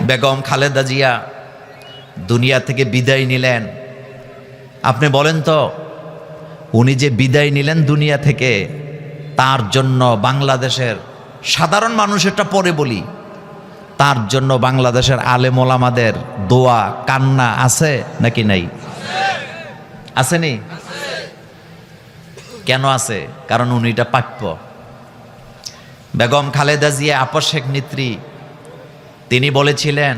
বেগম খালেদা জিয়া দুনিয়া থেকে বিদায় নিলেন। আপনি বলেন তো, উনি যে বিদায় নিলেন দুনিয়া থেকে, তার জন্য বাংলাদেশের সাধারণ মানুষেরটা পরে বলি, তার জন্য বাংলাদেশের আলেম ওলামাদের দোয়া কান্না আছে নাকি নাই? আসেনি? কেন আছে? কারণ উনি এটা প্রাপ্য। বেগম খালেদা জিয়া আপসেক নেত্রী, তিনি বলেছিলেন,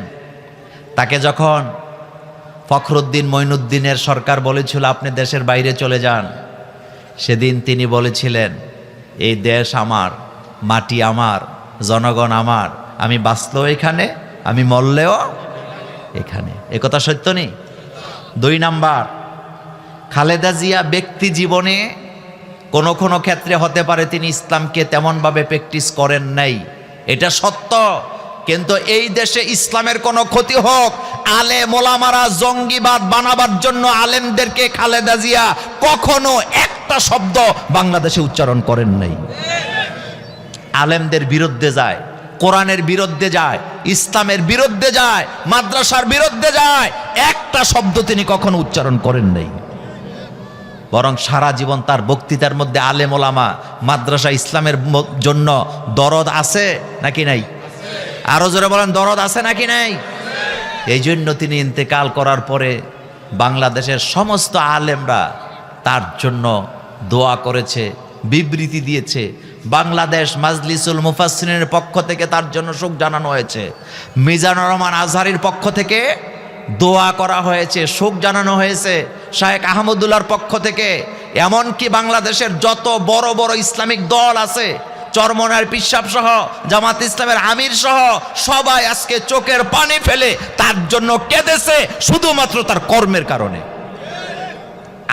তাকে যখন ফখরুদ্দিন মঈনুদ্দিনের সরকার বলেছিল আপনি দেশের বাইরে চলে যান, সেদিন তিনি বলেছিলেন এই দেশ আমার, মাটি আমার, জনগণ আমার, আমি বাঁচলেও এখানে, আমি মরলেও এখানে। এ কথা সত্য নেই? 2 নাম্বার, খালেদা জিয়া ব্যক্তি জীবনে কোনো কোনো ক্ষেত্রে হতে পারে তিনি ইসলামকে তেমনভাবে প্র্যাকটিস করেন নাই, এটা সত্য। কিন্তু এই দেশে ইসলামের কোনো ক্ষতি হোক, আলেম ওলামারা জঙ্গিবাদ বানাবার জন্য আলেমদেরকে খালেদা জিয়া কখনো একটা শব্দ বাংলাদেশে উচ্চারণ করেন নাই। আলেমদের বিরুদ্ধে যায়, কোরআনের বিরুদ্ধে যায়, ইসলামের বিরুদ্ধে যায়, মাদ্রাসার বিরুদ্ধে যায়, একটা শব্দ তিনি কখনো উচ্চারণ করেন নাই। বরং সারা জীবন তার বক্তৃতার মধ্যে আলেম ওলামা, মাদ্রাসা, ইসলামের জন্য দরদ আছে নাকি নাই? আরো জোরে বলেন, দরদ আছে নাকি নাই? এই জন্য তিনি ইন্তেকাল করার পরে বাংলাদেশের সমস্ত আলেমরা তার জন্য দোয়া করেছে, বিবৃতি দিয়েছে। বাংলাদেশ মাজলিসুল মুফাসসিরিনের পক্ষ থেকে তার জন্য শোক জানানো হয়েছে, মিজানুর রহমান আজহারীর পক্ষ থেকে দোয়া করা হয়েছে, শোক জানানো হয়েছে, শায়েখ আহমদুল্লাহর পক্ষ থেকে। এমনকি বাংলাদেশের যত বড় বড় ইসলামিক দল আছে, চরমনার পিসাব সহ, জামাত ইসলামের আমির সহ, সবাই আজকে চোখের পানি ফেলে তার জন্য কেঁদেছে, শুধুমাত্র তার কর্মের কারণে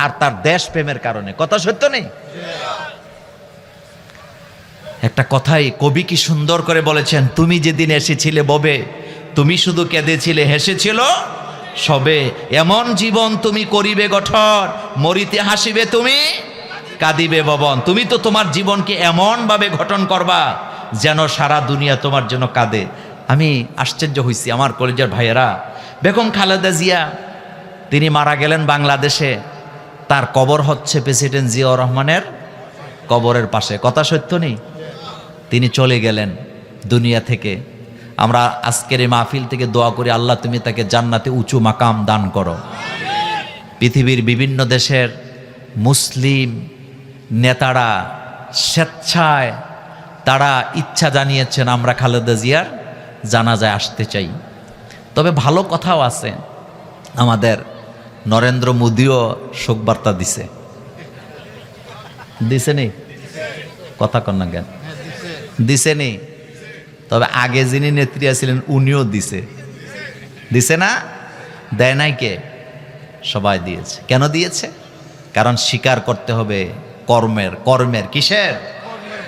আর তার দেশ প্রেমের কারণে। কথা সত্য নেই? একটা কথাই কবি কি সুন্দর করে বলেছেন, তুমি যেদিন এসেছিলে ববে, তুমি শুধু কেঁদেছিলে, হেসেছিল সবে। এমন জীবন তুমি করিবে গঠন, মরিতে হাসিবে তুমি, কাঁদিবে ভবন। তুমি তো তোমার জীবনকে এমন ভাবে গঠন করবা যেন সারা দুনিয়া তোমার জন্য কাঁদে। আমি আশ্চর্য হইছি আমার কলেজের ভাইয়েরা, বেগম খালেদা জিয়া তিনি মারা গেলেন বাংলাদেশে, তার কবর হচ্ছে প্রেসিডেন্ট জিয়াউর রহমানের কবরের পাশে। কথা সত্য নেই? তিনি চলে গেলেন দুনিয়া থেকে। আমরা আজকের এই মাহফিল থেকে দোয়া করি, আল্লাহ তুমি তাকে জান্নাতে উঁচু মাকাম দান করো। পৃথিবীর বিভিন্ন দেশের মুসলিম নেতারা স্বেচ্ছায় তারা ইচ্ছা জানিয়েছেন আমরা খালেদা জিয়ার জানাজায় আসতে চাই। তবে ভালো কথাও আছে, আমাদের নরেন্দ্র মোদিও শোকবার্তা দিছে, দিছে নি? কথা কন না কেন? দিছে নি? তবে আগে যিনি নেত্রী ছিলেন উনিও দিছে, দিছে না? দেয় নাই কে? সবাই দিয়েছে। কেন দিয়েছে? কারণ স্বীকার করতে হবে কর্মের। কর্মের কিসের?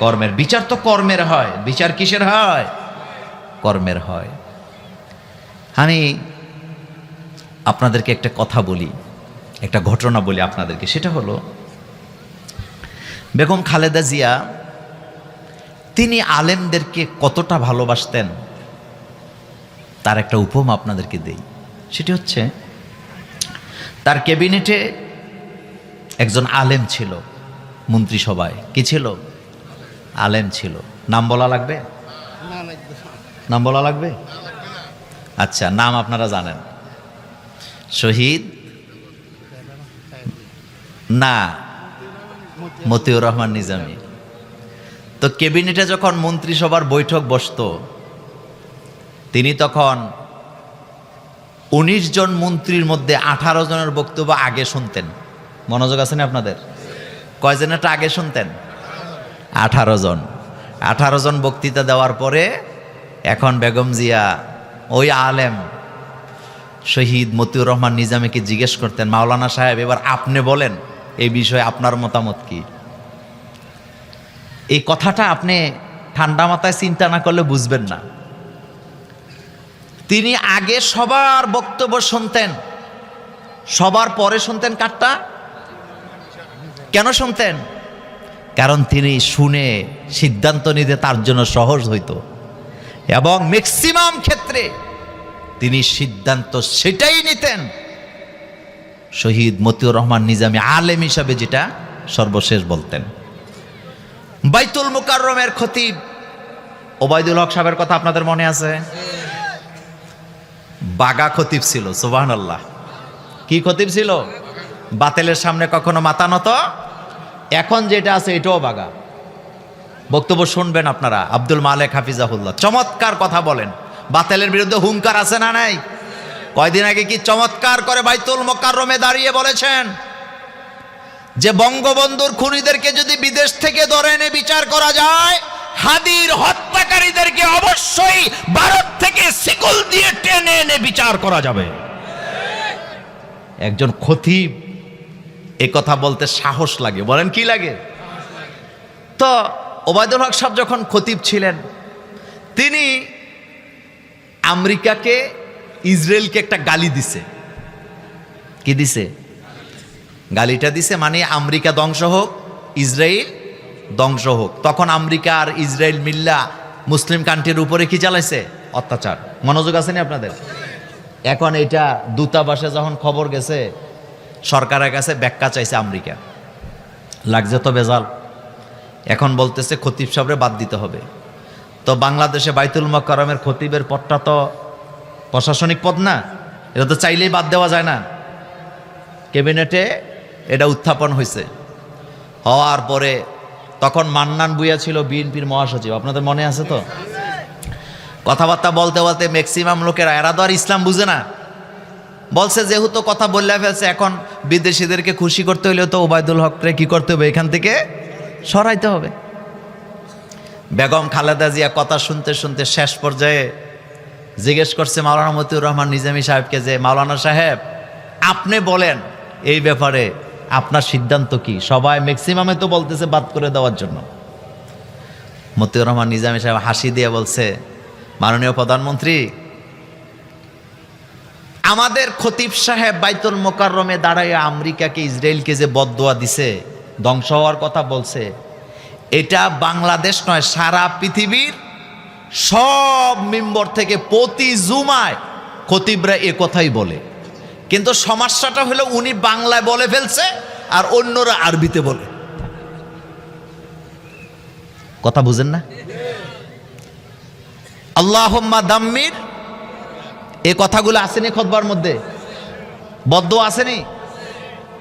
কর্মের। বিচার তো কর্মের হয়। বিচার কিসের হয়? কর্মের হয়। আমি আপনাদেরকে একটা কথা বলি, একটা ঘটনা বলি আপনাদেরকে। সেটা হলো, বেগম খালেদা জিয়া তিনি আলেমদেরকে কতটা ভালোবাসতেন তার একটা উপমা আপনাদেরকে দেই। সেটি হচ্ছে, তার ক্যাবিনেটে একজন আলেম ছিল, মন্ত্রিসভায় কি ছিল? আলেম ছিল। নাম বলা লাগবে? নাম বলা লাগবে? আচ্ছা, নাম আপনারা জানেন। শহীদ না, মতিউর রহমান নিজামী। তো ক্যাবিনেটে যখন মন্ত্রিসভার বৈঠক বসতো, তিনি তখন 19 জন মন্ত্রীর মধ্যে 18 জনের বক্তব্য আগে শুনতেন। মনোযোগ আছে না আপনাদের? কয়জনেরটা আগে শুনতেন? 18 জন। 18 জন বক্তৃতা দেওয়ার পরে এখন বেগম জিয়া ওই আলেম শহীদ মতিউর রহমান নিজামীকে জিজ্ঞেস করতেন, মাওলানা সাহেব এবার আপনি বলেন এই বিষয়ে আপনার মতামত কি? এই কথাটা আপনি ঠান্ডা মাথায় চিন্তা না করলে বুঝবেন না। তিনি আগে সবার বক্তব্য শুনতেন, সবার পরে শুনতেন কারটা? কেন শুনতেন? কারণ তিনি শুনে সিদ্ধান্ত নিতে তার জন্য সহজ হইতো, এবং ম্যাক্সিমাম ক্ষেত্রে তিনি সিদ্ধান্ত সেটাই নিতেন। শহীদ মতিউর রহমান নিজামী আলেম হিসাবে যেটা সর্বশেষ বলতেন। বাইতুল মুকাররমের খতিব ওবায়দুল হক সাহেবের কথা আপনাদের মনে আছে? বাগা খতিব ছিল, সুবহানাল্লাহ। কি খতিব ছিল? বাতিলের সামনে কখনো মাথা নত। এখন যেটা আছে এটাও বাগা। বক্তব্য শুনবেন আপনারা। আব্দুল মালেক হাফিজাহুল্লাহ চমৎকার কথা বলেন। বাতিলের বিরুদ্ধে হুঙ্কার আছে না নাই? কয়দিন আগে কি চমৎকার করে বাইতুল মুকাররমে দাঁড়িয়ে বলেছেন যে বঙ্গবন্ধুর খুনিদেরকে যদি বিদেশ থেকে ধরে এনে বিচার করা যায়, হাদির হত্যাকারীদেরকে অবশ্যই ভারত থেকে শিকল দিয়ে টেনে এনে বিচার করা যাবে। একজন খতিব এ কথা বলতে সাহস লাগে, বলেন কি লাগে? তো ওবায়দুল হক সাহেব যখন খতিব ছিলেন, তিনি আমেরিকাকে ইসরায়েলকে একটা গালি দিছে। কি দিছে? গালিটা দিছে মানে আমেরিকা ধ্বংস হোক, ইসরায়েল ধ্বংস হোক। তখন আমেরিকা আর ইসরায়েল মিল্লা মুসলিম কান্ট্রির উপরে কি চালাইছে? অত্যাচার। মনোযোগ আছে না আপনাদের? এখন এটা দূতাবাসে যখন খবর গেছে, সরকারের কাছে ব্যাখ্যা চাইছে আমেরিকা। লাগছে তো বেজাল। এখন বলতেছে খতিব সাহেবরে বাদ দিতে হবে। তো বাংলাদেশে বাইতুল মুকাররমের খতিবের পদটা তো প্রশাসনিক পদ না, এটা তো চাইলেই বাদ দেওয়া যায় না। ক্যাবিনেটে এটা উত্থাপন হয়েছে। হওয়ার পরে তখন মান্নান ভূঁইয়া ছিল বিএনপির মহাসচিব, আপনাদের মনে আছে তো? কথাবার্তা বলতে বলতে ম্যাক্সিমাম লোকেরা, এরা তো আর ইসলাম বুঝে না, বলছে যেহেতু কথা বললে ফেলছে, এখন বিদেশিদেরকে খুশি করতে হইলে তো ওবায়দুল হকরে কি করতে হবে? এখান থেকে সরাইতে হবে। বেগম খালেদা জিয়া কথা শুনতে শুনতে শেষ পর্যায়ে জিজ্ঞেস করছে মাওলানা মতিউর রহমান নিজামী সাহেবকে যে, মাওলানা সাহেব আপনি বলেন এই ব্যাপারে আপনার সিদ্ধান্ত কি? সবাই ম্যাক্সিমামে তো বলতেছে বাদ করে দেওয়ার জন্য। মতিউর রহমান নিজামী সাহেব হাসি দিয়ে বলছে, মাননীয় প্রধানমন্ত্রী, আমাদের খতিব সাহেব বাইতুল মুকাররমে দাঁড়াইয়া আমেরিকাকে ইসরায়েলকে যে বদদোয়া দিছে, ধ্বংস হওয়ার কথা বলছে, এটা বাংলাদেশ নয়, সারা পৃথিবীর সব মিম্বর থেকে প্রতি জুমায় খতিবরা এ কথাই বলে। কিন্তু সমস্যাটা হলো উনি বাংলায় বলে ফেলছে আর অন্যরা আরবিতে বলে। কথা বুঝেন না? আল্লাহুম্মা দাম্মির, এই কথাগুলো আসেনি খুতবার মধ্যে? বদদোয়া আসেনি?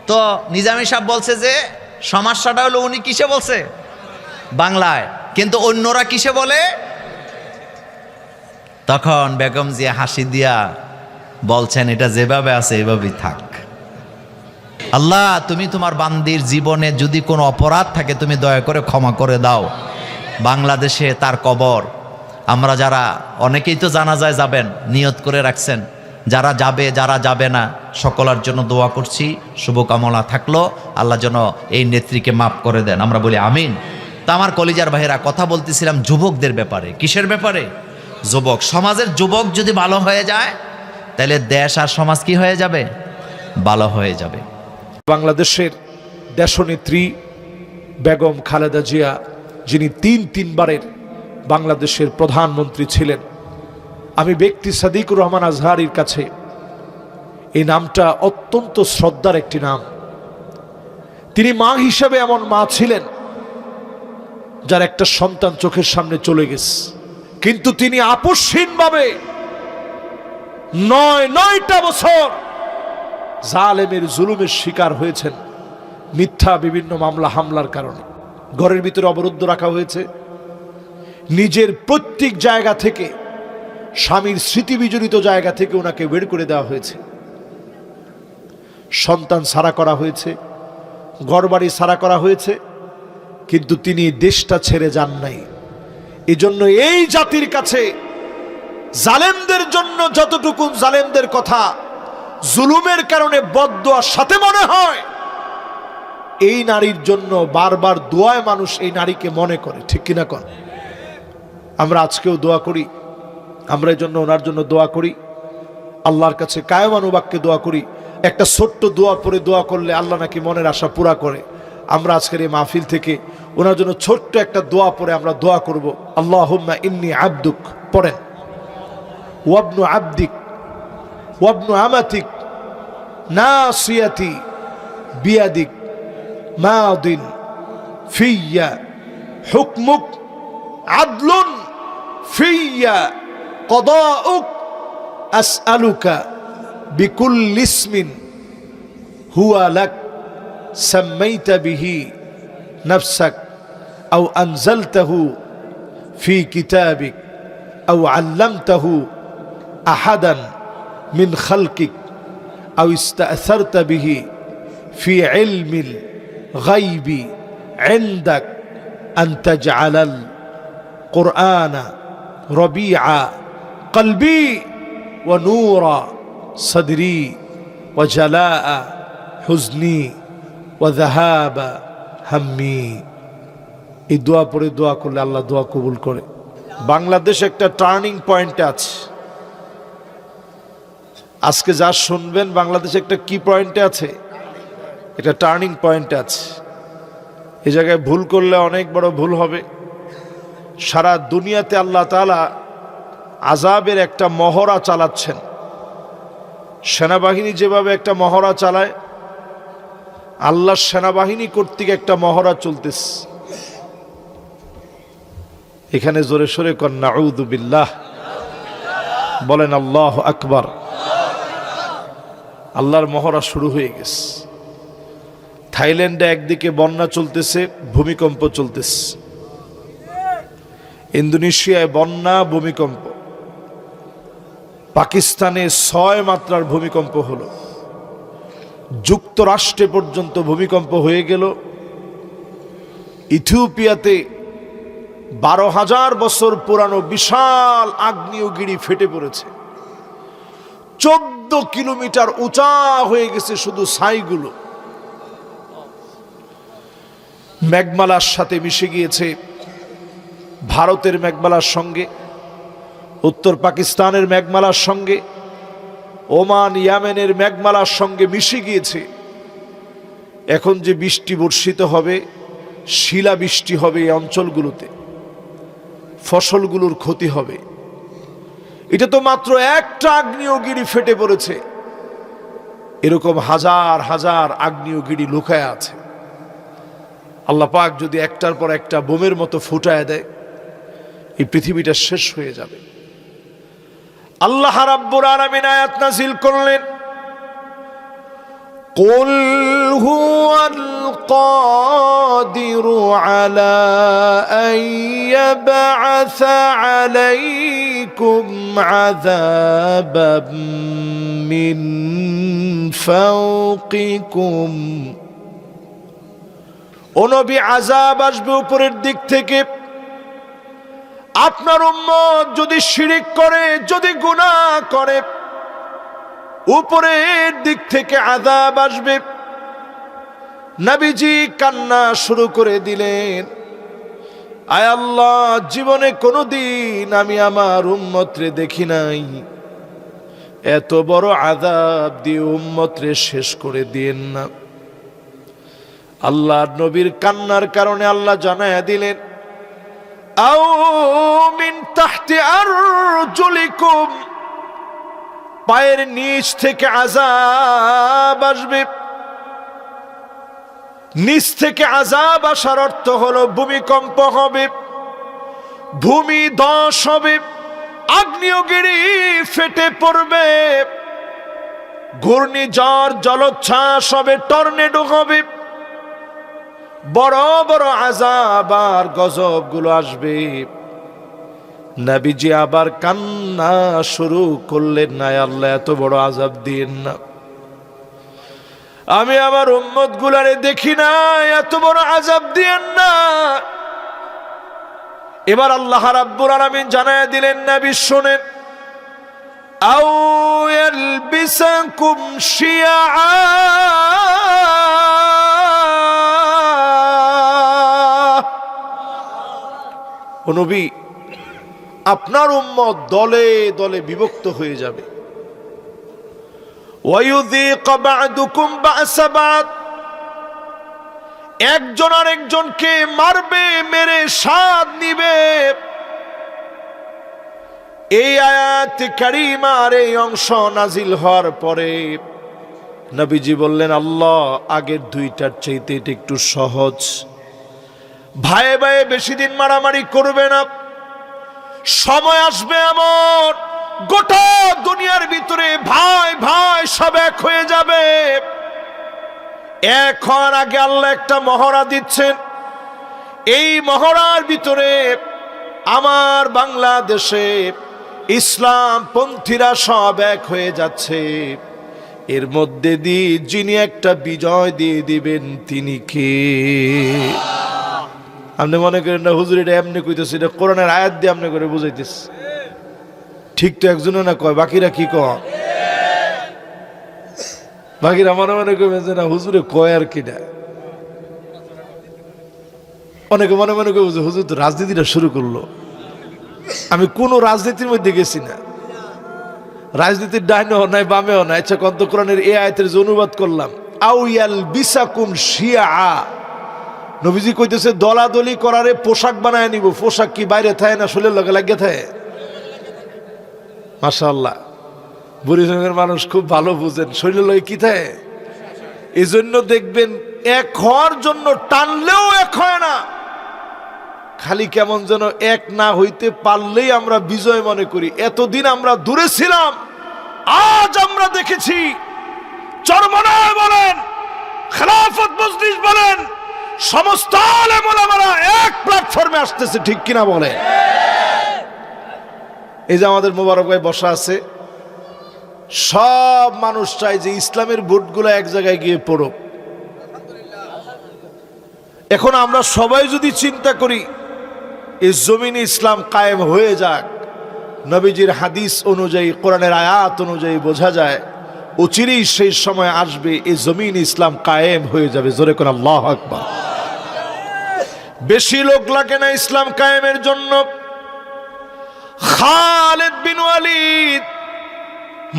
তো নিজামী সাহেব বলছে যে সমস্যাটা হলো উনি কিসে বলছে? বাংলায়, কিন্তু অন্যরা কিসে বলে? তখন বেগম জিয়া হাসি দিয়া বলছেন, এটা যেভাবে আছে এভাবেই থাক। আল্লাহ, তুমি তোমার বান্দির জীবনে যদি কোনো অপরাধ থাকে তুমি দয়া করে ক্ষমা করে দাও। বাংলাদেশে তার কবর, আমরা যারা অনেকেই তো জানাজায় যাবেন, নিয়ত করে রাখছেন, যারা যাবে যারা যাবে না সকলের জন্য দোয়া করছি, শুভকামনা থাকলো। আল্লাহ যেন এই নেত্রীকে মাফ করে দেন, আমরা বলি আমিন। তা আমার কলিজার ভাইরা, কথা বলতেছিলাম যুবকদের ব্যাপারে। কিসের ব্যাপারে? যুবক সমাজের যুবক যদি ভালো হয়ে যায়, তাহলে দেশ আর সমাজ কি হয়ে যাবে? ভালো হয়ে যাবে। বাংলাদেশের দেশনেত্রী বেগম খালেদা জিয়া, যিনি তিনবারের বাংলাদেশের প্রধানমন্ত্রী ছিলেন, আমি ব্যক্তি সাদিকুর রহমান আজহারির কাছে এই নামটা অত্যন্ত শ্রদ্ধার একটি নাম। তিনি মা হিসেবে এমন মা ছিলেন যার একটা সন্তান চোখের সামনে চলে গেছে, কিন্তু তিনি আপসহীনভাবে নয়টা বছর জালেমের জুলুমের শিকার হয়েছেন। মিথ্যা বিভিন্ন মামলা হামলার কারণে ঘরের ভিতরে অবরুদ্ধ রাখা হয়েছে। নিজের প্রত্যেক জায়গা থেকে, স্বামীর স্মৃতি বিজড়িত জায়গা থেকে ওনাকে বের করে দেওয়া হয়েছে। সন্তান ছাড়া করা হয়েছে, ঘরবাড়ি ছাড়া করা হয়েছে, কিন্তু তিনি দেশটা ছেড়ে যান নাই। এজন্য এই জাতির কাছে জালেমদের জন্য যতটুকু জালেমদের কথা জুলুমের কারণে বদদোয়ার সাথে মনে হয়, এই নারীর জন্য বারবার দোয়ায় মানুষ এই নারীকে মনে করে, ঠিক কিনা কন? আমরা আজকেও দোয়া করি, আমরা এই জন্য ওনার জন্য দোয়া করি, আল্লাহর কাছে কায়মানুবাক্যে দোয়া করি। একটা ছোট্ট দোয়া পরে দোয়া করলে আল্লাহ নাকি মনের আশা পুরা করে। আমরা আজকের এই মাহফিল থেকে ওনার জন্য ছোট্ট একটা দোয়া পরে আমরা দোয়া করব। আল্লাহুম্মা ইন্নী আবদুক, পড়েন, ওয়াবনু আবদিক ওয়াবনু আমাতিক নাসিয়াতি বিয়াদিক মাদিন ফিয়া হুকমুক আদলুন ফিয়া কদাউক আসআলুকা বিকুল্লি ইসমিন হুয়া লাক সাম্মাইতা বিহি নাফসাক আও আনজালতাহু ফি কিতাবিক আও আল্লামতাহু আহাদান মিন খালকিক আও ইস্তাআসারতা বিহি ফি ইলমিল গায়বি ইনদাক আন তাজআলাল কুরআনা রবিআ কলবি ওয়া নূরা সাদরি ওয়া জালাআ হুজনি ওয়া যাহাবা হাম্মি। এই দোয়া পড়ে দোয়া করলে আল্লাহ দোয়া কবুল করে। বাংলাদেশ একটা টার্নিং পয়েন্টে আছে। আজকে যা শুনবেন বাংলাদেশ একটা কি পয়েন্টে আছে? এটা টার্নিং পয়েন্টে আছে। এই জায়গায় ভুল করলে অনেক বড় ভুল হবে। সারা দুনিয়াতে আল্লাহ তাআলা আযাবের একটা মহড়া চালাচ্ছেন। সেনাবাহিনী যেভাবে একটা মহড়া চালায়, আল্লাহর সেনাবাহিনী কর্তৃক একটা মহড়া চলতেছে। এখানে জোরে সোরে কর নাউযু বিল্লাহ, বলেন আল্লাহু আকবার। আল্লাহর মহড়া শুরু হয়ে গেছে। থাইল্যান্ডে একদিকে বন্যা চলতেছে, ভূমিকম্প চলতেছে। ইন্দোনেশিয়ায় বন্যা, ভূমিকম্প। পাকিস্তানে 6 মাত্রার ভূমিকম্প হলো। যুক্তরাষ্ট্রে পর্যন্ত ভূমিকম্প হয়ে গেল। ইথিওপিয়াতে 12,000 বছর পুরানো বিশাল আগ্নেয়গিরি ফেটে পড়েছে। 14 কিলোমিটার উঁচা হয়ে গেছে শুধু ছাইগুলো। মেঘমালার সাথে মিশে গিয়েছে ভারতের মেঘমালার সঙ্গে, উত্তর পাকিস্তানের মেঘমালার সঙ্গে, ওমান ইয়ামেনের মেঘমালার সঙ্গে মিশে গিয়েছে। এখন যে বৃষ্টি বর্ষিত হবে, শিলাবৃষ্টি হবে এই অঞ্চলগুলোতে, ফসলগুলোর ক্ষতি হবে। এটা তো মাত্র একটা আগ্নেয়গিরি ফেটে পড়েছে। এরকম হাজার হাজার আগ্নেয়গিরি লুকায় আছে। আল্লাহ পাক যদি একটার পর একটা বোমের মতো ফুটায় দেয়, এই পৃথিবীটা শেষ হয়ে যাবে। আল্লাহ রাব্বুল আলামিন আয়াত নাযিল করলেন, কুল হুয়াল কাদিরু আলা আন ইয়াবআসা আলাইকুম আযাবাম মিন ফাওকিকুম। ও নবী, আযাব আসবে উপরের দিক থেকে। আপনার উম্মত যদি শিরিক করে, যদি গুনাহ করে, উপরের দিক থেকে আযাব আসবে। নবীজি কান্না শুরু করে দিলেন, আয় আল্লাহ, জীবনে কোনোদিন আমি আমার উম্মতরে দেখি নাই, এত বড় আযাব দিয়ে উম্মতরে শেষ করে দিয়েন না। আল্লাহর নবীর কান্নার কারণে আল্লাহ জানায়া দিলেন, আও মিন তাহতি আরজুলিকুম, পায়ের নিচ থেকে আযাব আসবে। নিচ থেকে আযাব আসার অর্থ হলো ভূমিকম্প হবে, ভূমি ধস হবে, আগ্নেয়গিরি ফেটে পড়বে, ঘূর্ণিঝড়, জলোচ্ছ্বাস হবে, টর্নেডো হবে, বড় বড় আযাব আর গজব গুলো আসবে। নবীজি আবার কান্না শুরু করলেন, না আল্লাহ, এত বড় আযাব দিয়েন না, আমি আমার উম্মত গুলারে দেখি না, এত বড় আযাব দিয়েন না। এবার আল্লাহ রাব্বুল আলামিন জানায়া দিলেন, নবী শুনেন, আও ইয়ালবিসাকুম শিয়া, ও নবী, আপনার উম্মত দলে দলে বিভক্ত হয়ে যাবে। ওয়ায়ুযীক বা'দুকুম বা'সা বা'দ, একজন আরেকজনকে মারবে, মেরে স্বাদ নিবে। এই আয়াত কারিমার এই অংশ নাজিল হওয়ার পরে নবীজি বললেন, আল্লাহ আগের দুইটার চাইতে এটা একটু সহজ, ভাইয়ে ভাইয়ে বেশি দিন মারামারি করবে না, সময় আসবে এমন গোটা দুনিয়ার ভিতরে ভাই ভাই সব এক হয়ে যাবে। এক হওয়ার আগে আল্লাহ একটা মহড়া দিচ্ছেন, এই মহড়ার ভিতরে আমার বাংলাদেশে ইসলাম পন্থীরা সব এক হয়ে যাচ্ছে, এর মধ্যে দিয়ে যিনি একটা বিজয় দিয়ে দিবেন তিনি কে? আপনি মনে করেন না হুজুর এটা এমনি কইতেছে, এটা কোরআনের আয়াত দিয়ে আপনি করে বুঝাইতেছে। ঠিক তো একজনে না কয়, বাকিরা কি কয়? বাকিরা মনে মনে কইবেন যে না হুজুরে কয় আর কিনা। অনেকে মনে মনে কই হুজুর তো রাজনীতিটা শুরু করলো। আমি কোনো রাজনীতির মধ্যে গেছি না, রাজনীতির ডাইনেও নাই বামেও নাই। আচ্ছা কন্ত কোরআনের এই আয়াতের যে অনুবাদ করলাম, আউয়াল বিসাকুম শিয়া, নবীজি কইতেছে দলাদলি করারে পোশাক বানায় নিব। পোশাক কি বাইরে থাকে না শরীরের লগে লাগিয়ে থাকে? মাশাআল্লাহ, বুড়িরঙের মানুষ খুব ভালো বুঝেন শরীরের লগে কি থাকে। এই জন্য দেখবেন এক হওয়ার জন্য টানলেও এক হয় না, খালি কেমন যেন এক না হইতে পারলেই আমরা বিজয় মনে করি। এতদিন আমরা দূরে ছিলাম, আজ আমরা দেখেছি চরমনায় বলেন, খেলাফত মজলিস বলেন, সমস্ত আলেম ওলামারা এক প্ল্যাটফর্মে আসতেছে, ঠিক কিনা বলে? এই যে আমাদের মোবারক ভাই বসা আছে, সব মানুষ চায় যে ইসলামের ভোটগুলো এক জায়গায় গিয়ে পড়ুক। এখন আমরা সবাই যদি চিন্তা করি এই জমিনে ইসলাম কায়েম হয়ে যাক, নবীজির হাদিস অনুযায়ী কোরআনের আয়াত অনুযায়ী বোঝা যায় অচিরেই সেই সময় আসবে এই জমিন ইসলাম কায়েম হয়ে যাবে। জোরে করে আল্লাহু আকবার। বেশি লোক লাগে না ইসলাম কায়েমের জন্য। খালিদ বিন ওয়ালিদ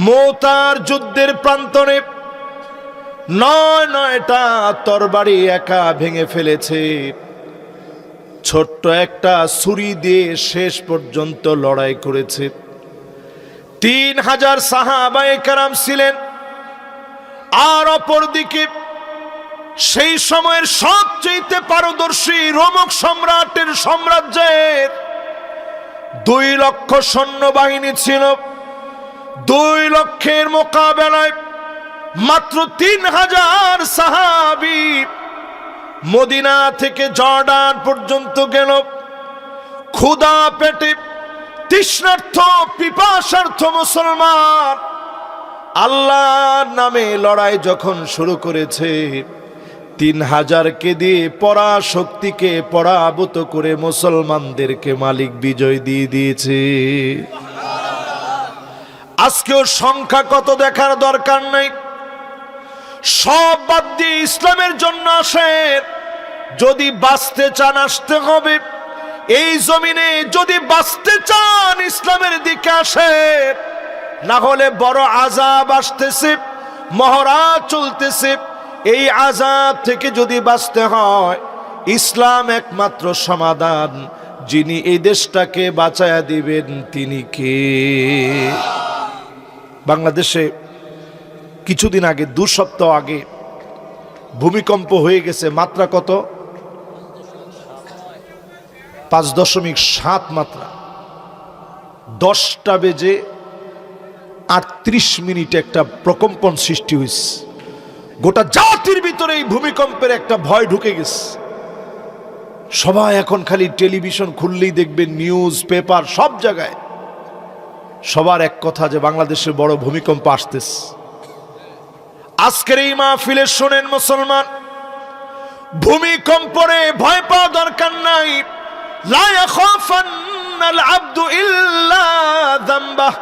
মুতার যুদ্ধের প্রান্তরে ৯টা তরবারি একা ভেঙে ফেলেছে। ছোট্ট একটা ছুরি দিয়ে শেষ পর্যন্ত লড়াই করেছে। ৩,০০০ সাহাবায়ে কেরাম ছিলেন। আর অপরদিকে সেই সময়ের সবচেয়ে পারদর্শী রোমক সম্রাটের সাম্রাজ্যের ২ লক্ষ সৈন্যবাহিনী ছিল। ২ লক্ষের মোকাবেলায় মাত্র ৩,০০০ সাহাবী মদিনা থেকে জর্ডান পর্যন্ত গেল। ক্ষুধা পেটে তৃষ্ণার্থ পিপাসার্থ মুসলমান আল্লাহর নামে লড়াই যখন শুরু করেছে, ৩,০০০কে দিয়ে পরাশক্তিকে পরাভূত করে মুসলমানদেরকে মালিক বিজয় দিয়ে দিয়েছে। আজকেও সংখ্যা কত দেখার দরকার নাই, সব বাদ দিয়ে ইসলামের জন্য আসেন। যদি বাঁচতে চান আসতে হবে এই জমিনে, যদি বাঁচতে চান ইসলামের দিকে আসেন, না হলে বড় আযাব আসতেছে, মহড়া চলতেছে। এই আযাব থেকে যদি বাঁচতে হয়, ইসলাম একমাত্র সমাধান। যিনি এই দেশটাকে বাঁচায়া দিবেন তিনি কে? বাংলাদেশে কিছুদিন আগে, ২ সপ্তাহ আগে ভূমিকম্প হয়ে গেছে। মাত্রা কত? ৫.৭ মাত্রা। 10টা বেজে ৩৮ মিনিটে একটা প্রকম্পন সৃষ্টি হয়েছে। গোটা জাতির ভিতরে এই ভূমিকম্পের একটা ভয় ঢুকে গেছে। সবাই এখন খালি টেলিভিশন খুললেই দেখবেন, নিউজ পেপার সব জায়গায় সবার এক কথা যে বাংলাদেশে বড় ভূমিকম্প আসতেছে। আজকের এই মাহফিলে শোনেন মুসলমান, ভূমিকম্পরে ভয় পাওয়া দরকার নাই। লা ইয়াখাফান্নাল আবদু ইল্লা যামবাহ।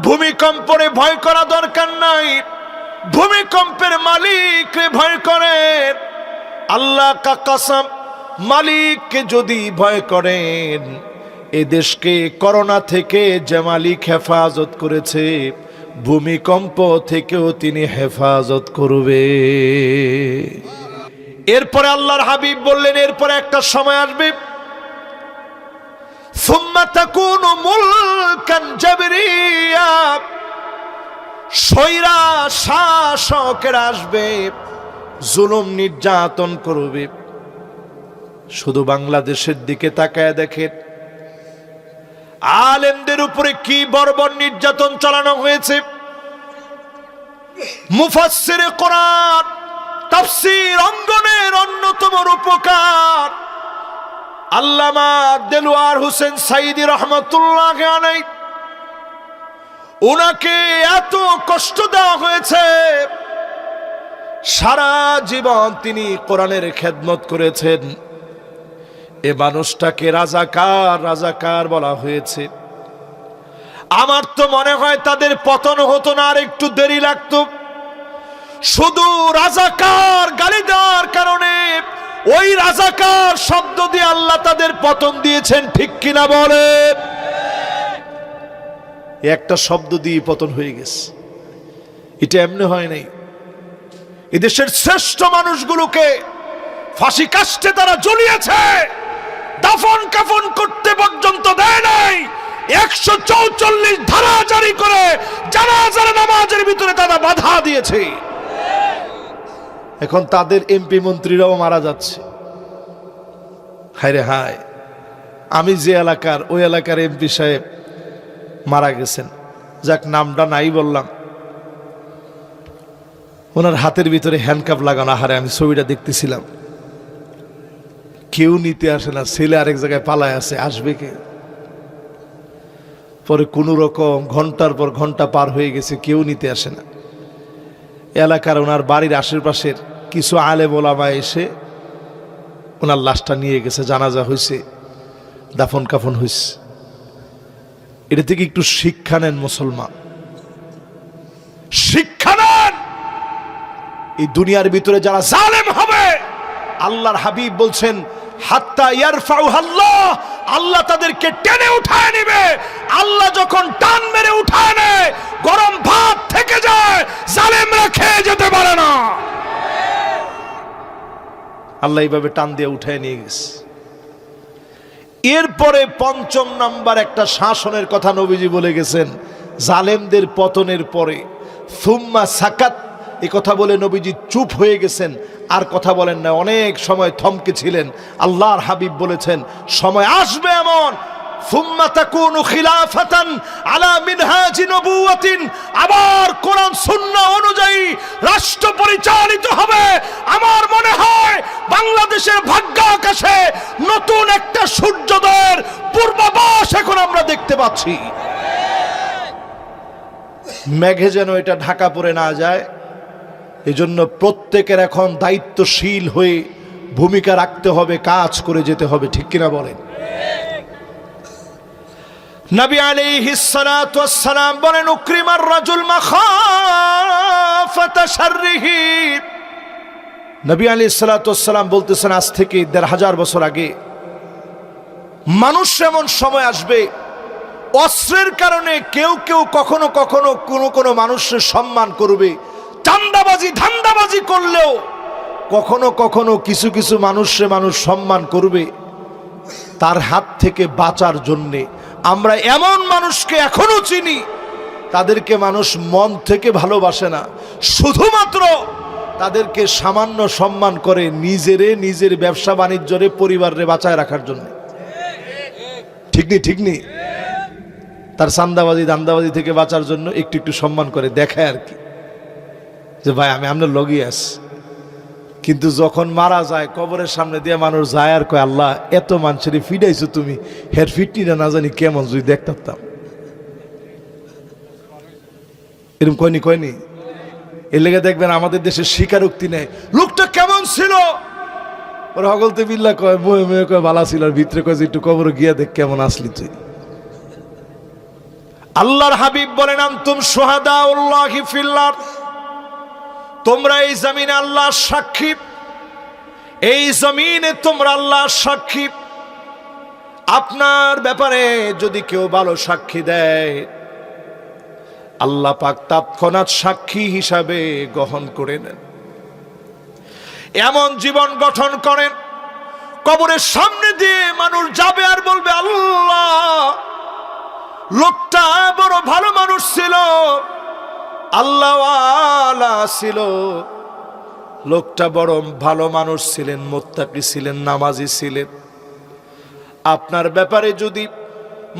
ভূমিকম্পরে ভয় করা দরকার নাই, ভূমিকম্পের মালিককে ভয় করেন। আল্লাহ কা কসম, মালিককে যদি ভয় করেন, এ দেশকে করোনা থেকে যে মালিক হেফাজত করেছে, ভূমিকম্প থেকেও তিনি হেফাজত করবে। এরপরে আল্লাহর হাবিব বললেন, এরপরে একটা সময় আসবে সুম্মা তাকুনু মুলকান জাবরিয়া, স্বৈরা শাসকেরা আসবে, জুলুম নির্যাতন করবে। শুধু বাংলাদেশের দিকে তাকায় দেখেন, আলেমদের উপরে কি বর্বর নির্যাতন চালানো হয়েছে। মুফাসসিরে কোরআন, তাফসীর অঙ্গনের অন্যতম রূপকার আল্লামা দেলোয়ার হোসেন সাইদী রহমাতুল্লাহি আলাইহি, উনাকে এত কষ্ট দেওয়া হয়েছে। সারা জীবন তিনি কোরআনের খেদমত করেছেন। এ মানুষটাকে রাজাকার রাজাকার বলা হয়েছে। আমার তো মনে হয় তাদের পতন হতো না, আর একটু দেরি লাগতো। শুধু রাজাকার গালি দেওয়ার কারণে ওই রাজাকার শব্দ দিয়ে আল্লাহ তাদের পতন দিয়েছেন, ঠিক কিনা বলে? একটা শব্দ দিয়ে পতন হয়ে গেছে। এটা এমনি হয় নাই। এদেশের শ্রেষ্ঠ মানুষগুলোকে ফাঁসি কাস্টে তারা ঝুলিয়েছে, দাফন কাফন করতে পর্যন্ত দেয় নাই। 144 ধারা জারি করে জানাজার নামাজের ভিতরে তারা বাধা দিয়েছে। এখন তাদের এমপি মন্ত্রীরাও মারা যাচ্ছে। হায় রে হায়, আমি যে এলাকার, ওই এলাকার এমপি সাহেব মারা গেছেন, যাক নামটা নাই বললাম। ওনার হাতের ভিতরে হ্যান্ডকাপ লাগানো, আহারে আমি ছবিটা দেখতেছিলাম। কেউ নিতে আসে না, ছেলে আরেক জায়গায় পালায় আছে, আসবে কে? পরে কোনো রকম ঘন্টার পর ঘন্টা পার হয়ে গেছে, কেউ নিতে আসে না। এলাকার ওনার বাড়ির আশেপাশের কিছু আলেম ওলামা এসে ওনার লাশটা নিয়ে গেছে, জানাজা হয়েছে, দাফন কাফন হয়েছে। এটা থেকে একটু শিক্ষা নেন মুসলমান, শিক্ষা নেন। এই দুনিয়ার ভিতরে যারা জালেম হবে, আল্লাহর হাবিব বলছেন হাত্তা ইয়ারফাউহাল্লাহ, আল্লাহ তাদেরকে টেনে উঠায় নেবে। আল্লাহ যখন টান মেরে উঠায় নেয়, গরম ভাত থেকে যায়, জালেমরা খেয়ে যেতে পারে না। আল্লাহ এইভাবে টান দিয়ে উঠায় নিয়ে গেছে। এরপরে ৫ম নাম্বার একটা শাসনের কথা নবীজি বলে গেছেন, জালেমদের পতনের পরে সুম্মা সাকাত, এই কথা বলে নবীজি চুপ হয়ে গেছেন, আর কথা বলেন না। অনেক সময় থমকে ছিলেন। আল্লাহর হাবিব বলেছেন সময় আসবে এমন, সুম্মা তাকুনু খিলাফাতান আলা মিনহাজি নবুওয়াতিন, আবার কোরআন সুন্নাহ অনুযায়ী রাষ্ট্র পরিচালিত হবে। আমার মনে হয় বাংলাদেশের ভাগ্যাকাশে নতুন একটা সূর্যোদয়ের পূর্বাভাস এখন আমরা দেখতে পাচ্ছি। মেঘে যেন এটা ঢাকা পড়ে না যায়, এজন্য প্রত্যেকের এখন দায়িত্বশীল হয়ে ভূমিকা রাখতে হবে, কাজ করে যেতে হবে, ঠিক কিনা বলেন? নবী আলাইহিস সালাতু ওয়াস সালাম বলেন উকরিমার রাজুল মাখাফাতা শাররিহি। নবী আলাইহিস সালাতু ওয়াস সালাম বলতেছেন আজ থেকে ১৫০০ বছর আগে মানুষ এমন সময় আসবে, অস্ত্রের কারণে কেউ কেউ কখনো কখনো কোনো কোনো মানুষের সম্মান করবে, চান্দাবাজি ধান্দাবাজি করলেও কখনো কখনো কিছু কিছু মানুষে মানুষ সম্মান করবে। তার হাত থেকে বাঁচার জন্যে আমরা এমন মানুষকে এখনো চিনি, তাদেরকে মানুষ মন থেকে ভালোবাসে না, শুধুমাত্র তাদেরকে সামান্য সম্মান করে নিজের ব্যবসা বাণিজ্যরে পরিবারে বাঁচায় রাখার জন্য। ঠিক নেই? ঠিক নেই? তার চান্দাবাজি ধান্দাবাজি থেকে বাঁচার জন্য একটু একটু সম্মান করে দেখায় আর কি, যে ভাই আমি আপনার লগিয়ে আছি। কিন্তু যখন মারা যায় কবরের সামনে দিয়ে মানুষ যায় আর কয় আল্লাহ এত মানুষের ফিডাইছো তুমি, হের ফিটনিটা না জানি কেমন যদি দেখতাম। এরকম কয়নি? এর লেগে দেখবেন আমাদের দেশে স্বীকারোক্তি নেই, লোকটা কেমন ছিল, ওর হগলতে বিল্লা কয় বয়ে মেয়ে কয় ভালো ছিল, আর ভিতরে কয় যে একটু কবরে গিয়া দেখ কেমন আসলি তুই। আল্লাহর হাবিব বলেন আনতুম শুহাদাউল্লাহি ফিল আরদ, তোমরা এই জমিনে আল্লাহর সাক্ষী, এই জমিনে তোমরা আল্লাহর সাক্ষী। আপনার ব্যাপারে যদি কেউ ভালো সাক্ষী দেয়, আল্লাহ পাক তৎক্ষণাৎ সাক্ষী হিসাবে গ্রহণ করে নেন। এমন জীবন গঠন করেন কবরের সামনে দিয়ে মানুষ যাবে আর বলবে, আল্লাহ, লোকটা বড় ভালো মানুষ ছিল, আল্লাহওয়ালা ছিল, লোকটা বড় ভালো মানুষ ছিলেন, মুত্তাকি ছিলেন, নামাজি ছিলেন। আপনার ব্যাপারে যদি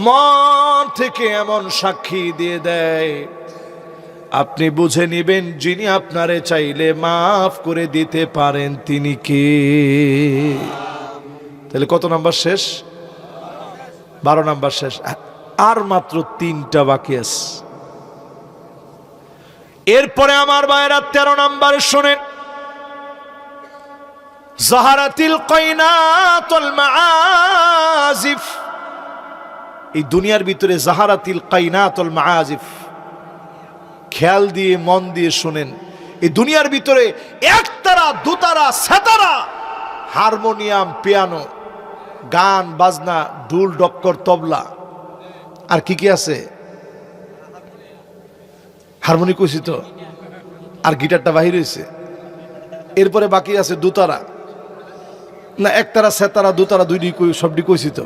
মন থেকে এমন সাক্ষী দিয়ে দেয়, আপনি বুঝে নেবেন যিনি আপনারে চাইলে মাফ করে দিতে পারেন তিনি কে। তাহলে কত নাম্বার শেষ? 12 নাম্বার শেষ। আর মাত্র 3টা বাকি আছে। এরপরে আমার ভাইরা 13 নাম্বারে শোনেন, জাহারাতিল কায়নাতুল মাআজিফ। এই দুনিয়ার ভিতরে জাহারাতিল কায়নাতুল মাআজিফ, খেয়াল দিয়ে মন দিয়ে শুনেন, এই দুনিয়ার ভিতরে একতারা, দুতারা, সেতারা, হারমোনিয়াম, পিয়ানো, গান বাজনা, ঢোল ডক্কর, তবলা, আর কি কি আছে? হারমোনি কইছি তো, আর গিটারটা বাহির হয়েছে। এরপরে বাকি আছে দুতারা, না একতারা, সেতারা, দুতারা, দুইটি সবটি কইছি তো।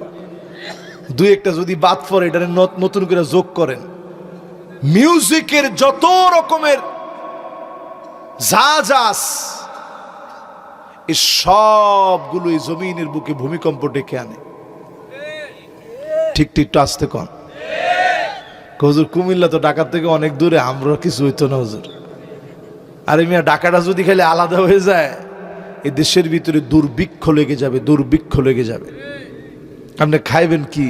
দুই একটা যদি বাদ পড়ে এটা নতুন করে যোগ করেন। মিউজিকের যত রকমের জাজ, এই সবগুলো এই জমিনের বুকে ভূমিকম্প ডেকে আনে। ঠিক ঠিক, আসতে কন। হুজুর কুমিল্লা তো ঢাকা থেকে অনেক দূরে, আমরা কিছু হইতো না হুজুর। আরে মিয়া, ঢাকাটা যদি খালি আলাদা হয়ে যায়, এই দেশের ভিতরে দুর্ভিক্ষ লেগে যাবে, দুর্ভিক্ষ লেগে যাবে। আপনি খাইবেন কি?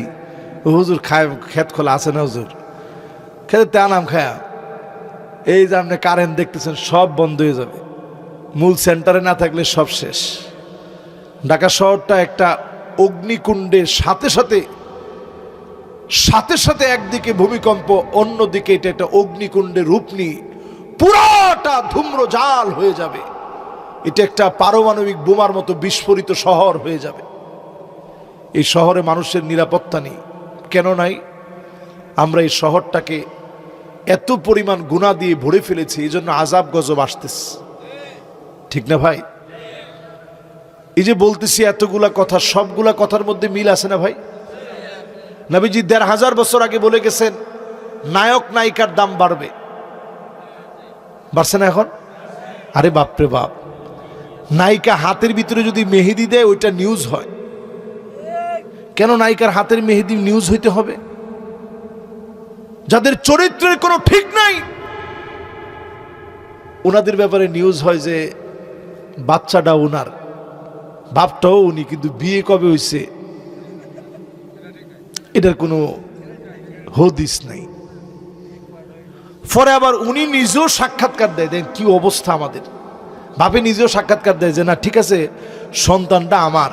হুজুর খায়, খেত খোলা আছে না হুজুর, খেতে তেনাম খায়া, এই যে আপনি কারেন্ট দেখতেছেন সব বন্ধ হয়ে যাবে। মূল সেন্টারে না থাকলে সব শেষ। ঢাকা শহরটা একটা অগ্নিকুণ্ডের সাথে সাথে সাথে সাথে একদিকে ভূমিকম্প, অন্যদিকে এটা একটা অগ্নিকুণ্ডের রূপ নিয়ে পুরাটা ধূম্রজাল হয়ে যাবে। এটা একটা পারমাণবিক বোমার মতো বিস্ফোরিত শহর হয়ে যাবে। এই শহরে মানুষের নিরাপত্তা নেই। কেন নাই? আমরা এই শহরটাকে এত পরিমাণ গুনাহ দিয়ে ভরে ফেলেছি, এই জন্য আযাব গজব আসতেছে। ঠিক না ভাই? এই যে বলতেছি এতগুলা কথা, সবগুলা কথার মধ্যে মিল আছে না ভাই? নবীজি ১৫০০ বছর আগে বলে গেছেন নায়ক নায়িকার দাম বাড়বে। বাড়ছে না এখন? আরে বাপরে বাপ, নায়িকা হাতের ভিতরে যদি মেহেদি দেয় ওইটা নিউজ হয়। কেন নায়িকার হাতের মেহেদি নিউজ হইতে হবে? যাদের চরিত্রের কোনো ঠিক নাই ওনাদের ব্যাপারে নিউজ হয় যে বাচ্চাটা ওনার, বাপটাও উনি, কিন্তু বিয়ে কবে হয়েছে এটার কোনো হদিস নাই। পরে আবার উনি নিজেও সাক্ষাৎকার দেয়, দেন কি অবস্থা আমাদের। বাপে নিজেও সাক্ষাৎকার দেয় যে না ঠিক আছে, সন্তানটা আমার,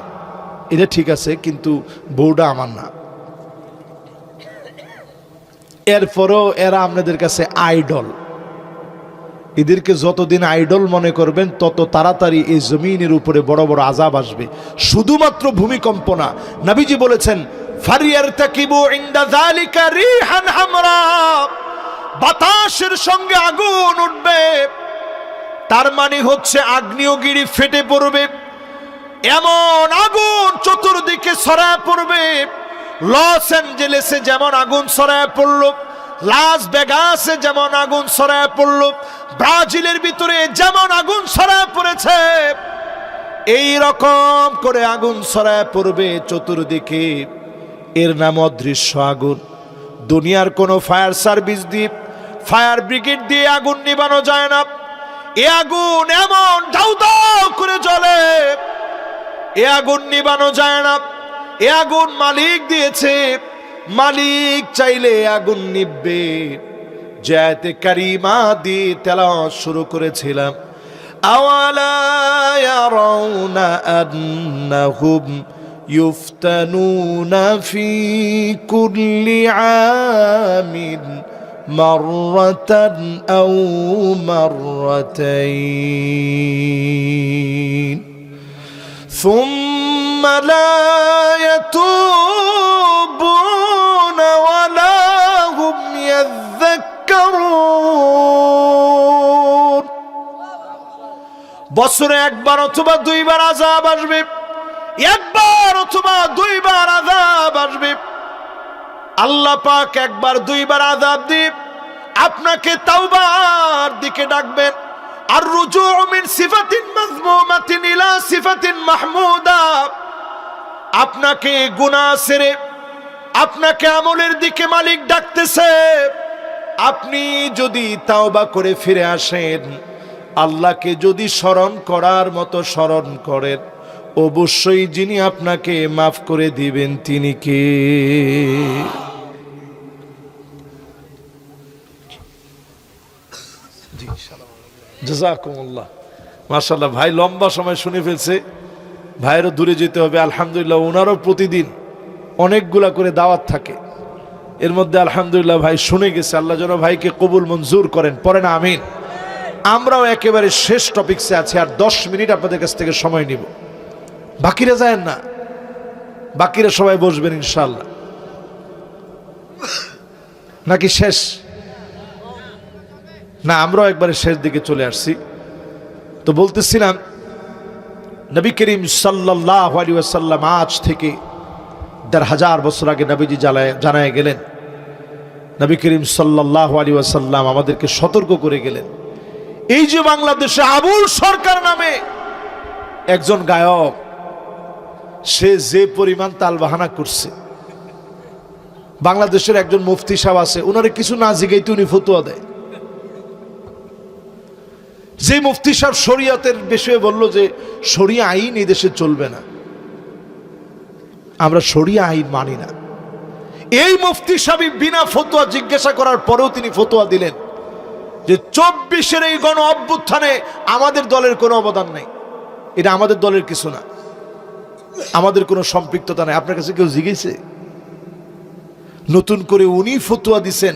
এটা ঠিক আছে, কিন্তু বউটা আমার না। এরপরও এরা আপনাদের কাছে আইডল। এদেরকে যতদিন আইডল মনে করবেন তত তাড়াতাড়ি এই জমিনের উপরে বড় বড় আযাব আসবে। শুধুমাত্র ভূমিকম্প না, নবীজি বলেছেন ফারিয়ারতাকিবু ইনদা যালিকা রিহান হামরা, বাতাসের সঙ্গে আগুন উঠবে, তার মানে হচ্ছে আগ্নেয়গিরি ফেটে পড়বে। এমন আগুন চতুর্দিকে ছড়ায় পড়বে। লস অ্যাঞ্জেলেসে যেমন আগুন ছড়ায় পড়ল, লাস ভেগাসে যেমন আগুন ছড়ায় পড়ল, ব্রাজিলের ভিতরে যেমন আগুন ছড়ায় পড়েছে, এই রকম করে আগুন ছড়ায় পড়বে চতুর্দিকে। এর নাম অদৃশ্য আগুন। দুনিয়ার কোনো ফায়ার সার্ভিস দিয়ে, ফায়ার ব্রিগেড দিয়ে আগুন নিভানো যায় না। এ আগুন এমন দাউ দাউ করে জ্বলে, এ আগুন নিভানো যায় না। এ আগুন মালিক দিয়েছে, মালিক চাইলে আগুন নিভবে। যে আয়াতে কারিমা দিয়ে তেলাওয়াত শুরু করেছিলাম, আওয়ালা ইয়ারাউনা আন্নাহুম ইফতানুনা ফি কুল্লি আমিন মাররাতান আও মাররাতাইন ثم لا يتوبون ولا هم يذكرون। বছরে একবার অথবা দুইবার আযাব আসবে। একবার অথবা দুইবার আযাব আসবে। আল্লাহ পাক একবার দুইবার আযাব দিয়ে আপনাকে তাওবার দিকে ডাকবেন। আর রুজু মিন সিফাতিন মাযমুমাতিন ইলা সিফাতিন মাহমুদা, আপনাকে গুনাহ ছেড়ে আপনাকে আমলের দিকে মালিক ডাকতেছে। আপনি যদি তাওবা করে ফিরে আসেন, আল্লাহকে যদি স্মরণ করার মতো স্মরণ করেন, অবশ্যই যিনি আপনাকে মাফ করে দিবেন তিনি কে? জাযাকুমুল্লাহ। মাশাআল্লাহ, ভাই লম্বা সময় শুনে ফেলছে, ভাইয়েরও দূরে যেতে হবে। আলহামদুলিল্লাহ, ওনারও প্রতিদিন অনেকগুলা করে দাওয়াত থাকে, এর মধ্যে আলহামদুলিল্লাহ ভাই শুনে গেছে। আল্লাহ যেন ভাইকে কবুল মঞ্জুর করেন, পড়েন আমিন। আমরাও একেবারে শেষ টপিকসে আছি, আর 10 মিনিট আপনাদের কাছ থেকে সময় নিব। বাকিরা যায়েন না, বাকিরা সবাই বসবেন ইনশাআল্লাহ। নাকি শেষ না? আমরাও একবারে শেষ দিকে চলে আসছি। তো বলতেছিলাম, নবী করিম সাল্লাল্লাহু আলাইহি ওয়াসাল্লাম আজ থেকে ১,৫০০ বছর আগে নবীজি জানায় গেলেন। নবী করিম সাল্লাল্লাহু আলাইহি ওয়াসাল্লাম আমাদেরকে সতর্ক করে গেলেন, এই যে বাংলাদেশে আবুল সরকার নামে একজন গায়ক, সে যে পরিমাণ তালবাহানা করছে, বাংলাদেশের একজন মুফতি সাহেব আছে, ওনারে কিছু না জিগাইতে উনি ফতোয়া দেয়। যে মুফতি সাহেব শরিয়তের বিষয়ে বলল যে শরিয়া আইন এই দেশে চলবে না, আমরা শরিয়া আইন মানি না, এই মুফতি সাহেব বিনা ফতোয়া জিজ্ঞাসা করার পরেও তিনি ফতোয়া দিলেন যে 24-এর এই গণ অভ্যুত্থানে আমাদের দলের কোনো অবদান নাই, এটা আমাদের দলের কিছু না, আমাদের কোনো সম্পৃক্ততা নাই। আপনার কাছে কেউ জিজ্ঞেসে? নতুন করে উনি ফতোয়া দিছেন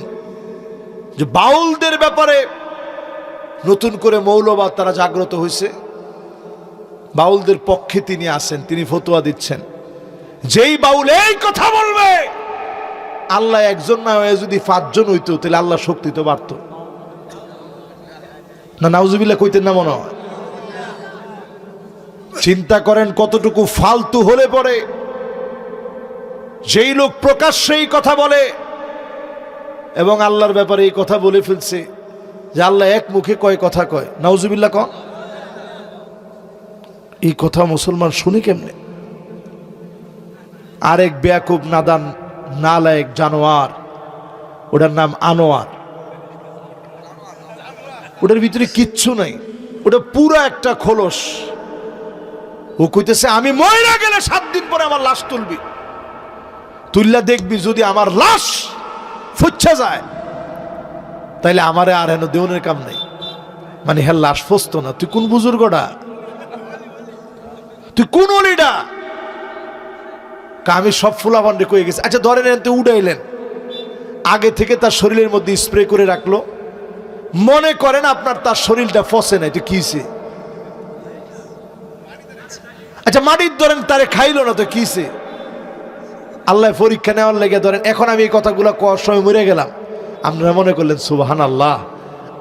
যে বাউলদের ব্যাপারে নতুন করে মৌলবাদ তারা জাগ্রত হয়েছে, বাউলদের পক্ষে তিনি আছেন, তিনি ফতোয়া দিচ্ছেন। যেই বাউল এই কথা বলবে, আল্লাহ একজন না হয়ে যদি 5 জন হইতো, তাহলে আল্লাহ শক্তি তো বাড়ত না? নাউজুবিল্লাহ কইতেন না মনে হয়? চিন্তা করেন কতটুকু ফালতু হলে পরে যেই লোক প্রকাশ্যে এই কথা বলে এবং আল্লাহর ব্যাপারে এই কথা বলে ফেলছে যে আল্লাহ এক মুখে কয় কথা কয়, নাউজুবিল্লাহ কন, এই কথা মুসলমান শুনে কেমনে? আরেক বেয়াকুব নাদান নালায়েক জানোয়ার, ওটার নাম আনোয়ার, ওটার ভিতরে কিচ্ছু নাই, ওটা পুরো একটা খোলস। ও কইতেছে আমি মইরা গেলে 7 দিন পরে আমার লাশ তুলবি, তুললা দেখবি যদি আমার লাশ ফুচ্ছা যায় তাইলে আমারে আর হেন দেউনের কাম নাই। মানে হ্যাঁ, লাশ ফসতো না। তুই কোন বুজুর্গটা? তুই কোন অলিডা? আমি সব ফুলাভান্ডে কয়ে গেছে। আচ্ছা ধরেন এনতে উড়াইলেন, আগে থেকে তার শরীরের মধ্যে স্প্রে করে রাখলো, মনে করেন আপনার তার শরীরটা ফসে নাই, তো কিছে? আচ্ছা মাটির ধরেন তারে খাইলো না, তো কিছে? আল্লাহ পরীক্ষা নেওয়ার লেগে ধরেন এখন আমি এই কথাগুলো কওয়ার সময় মরে গেলাম, আপনারা মনে করলেন সুবহানাল্লাহ,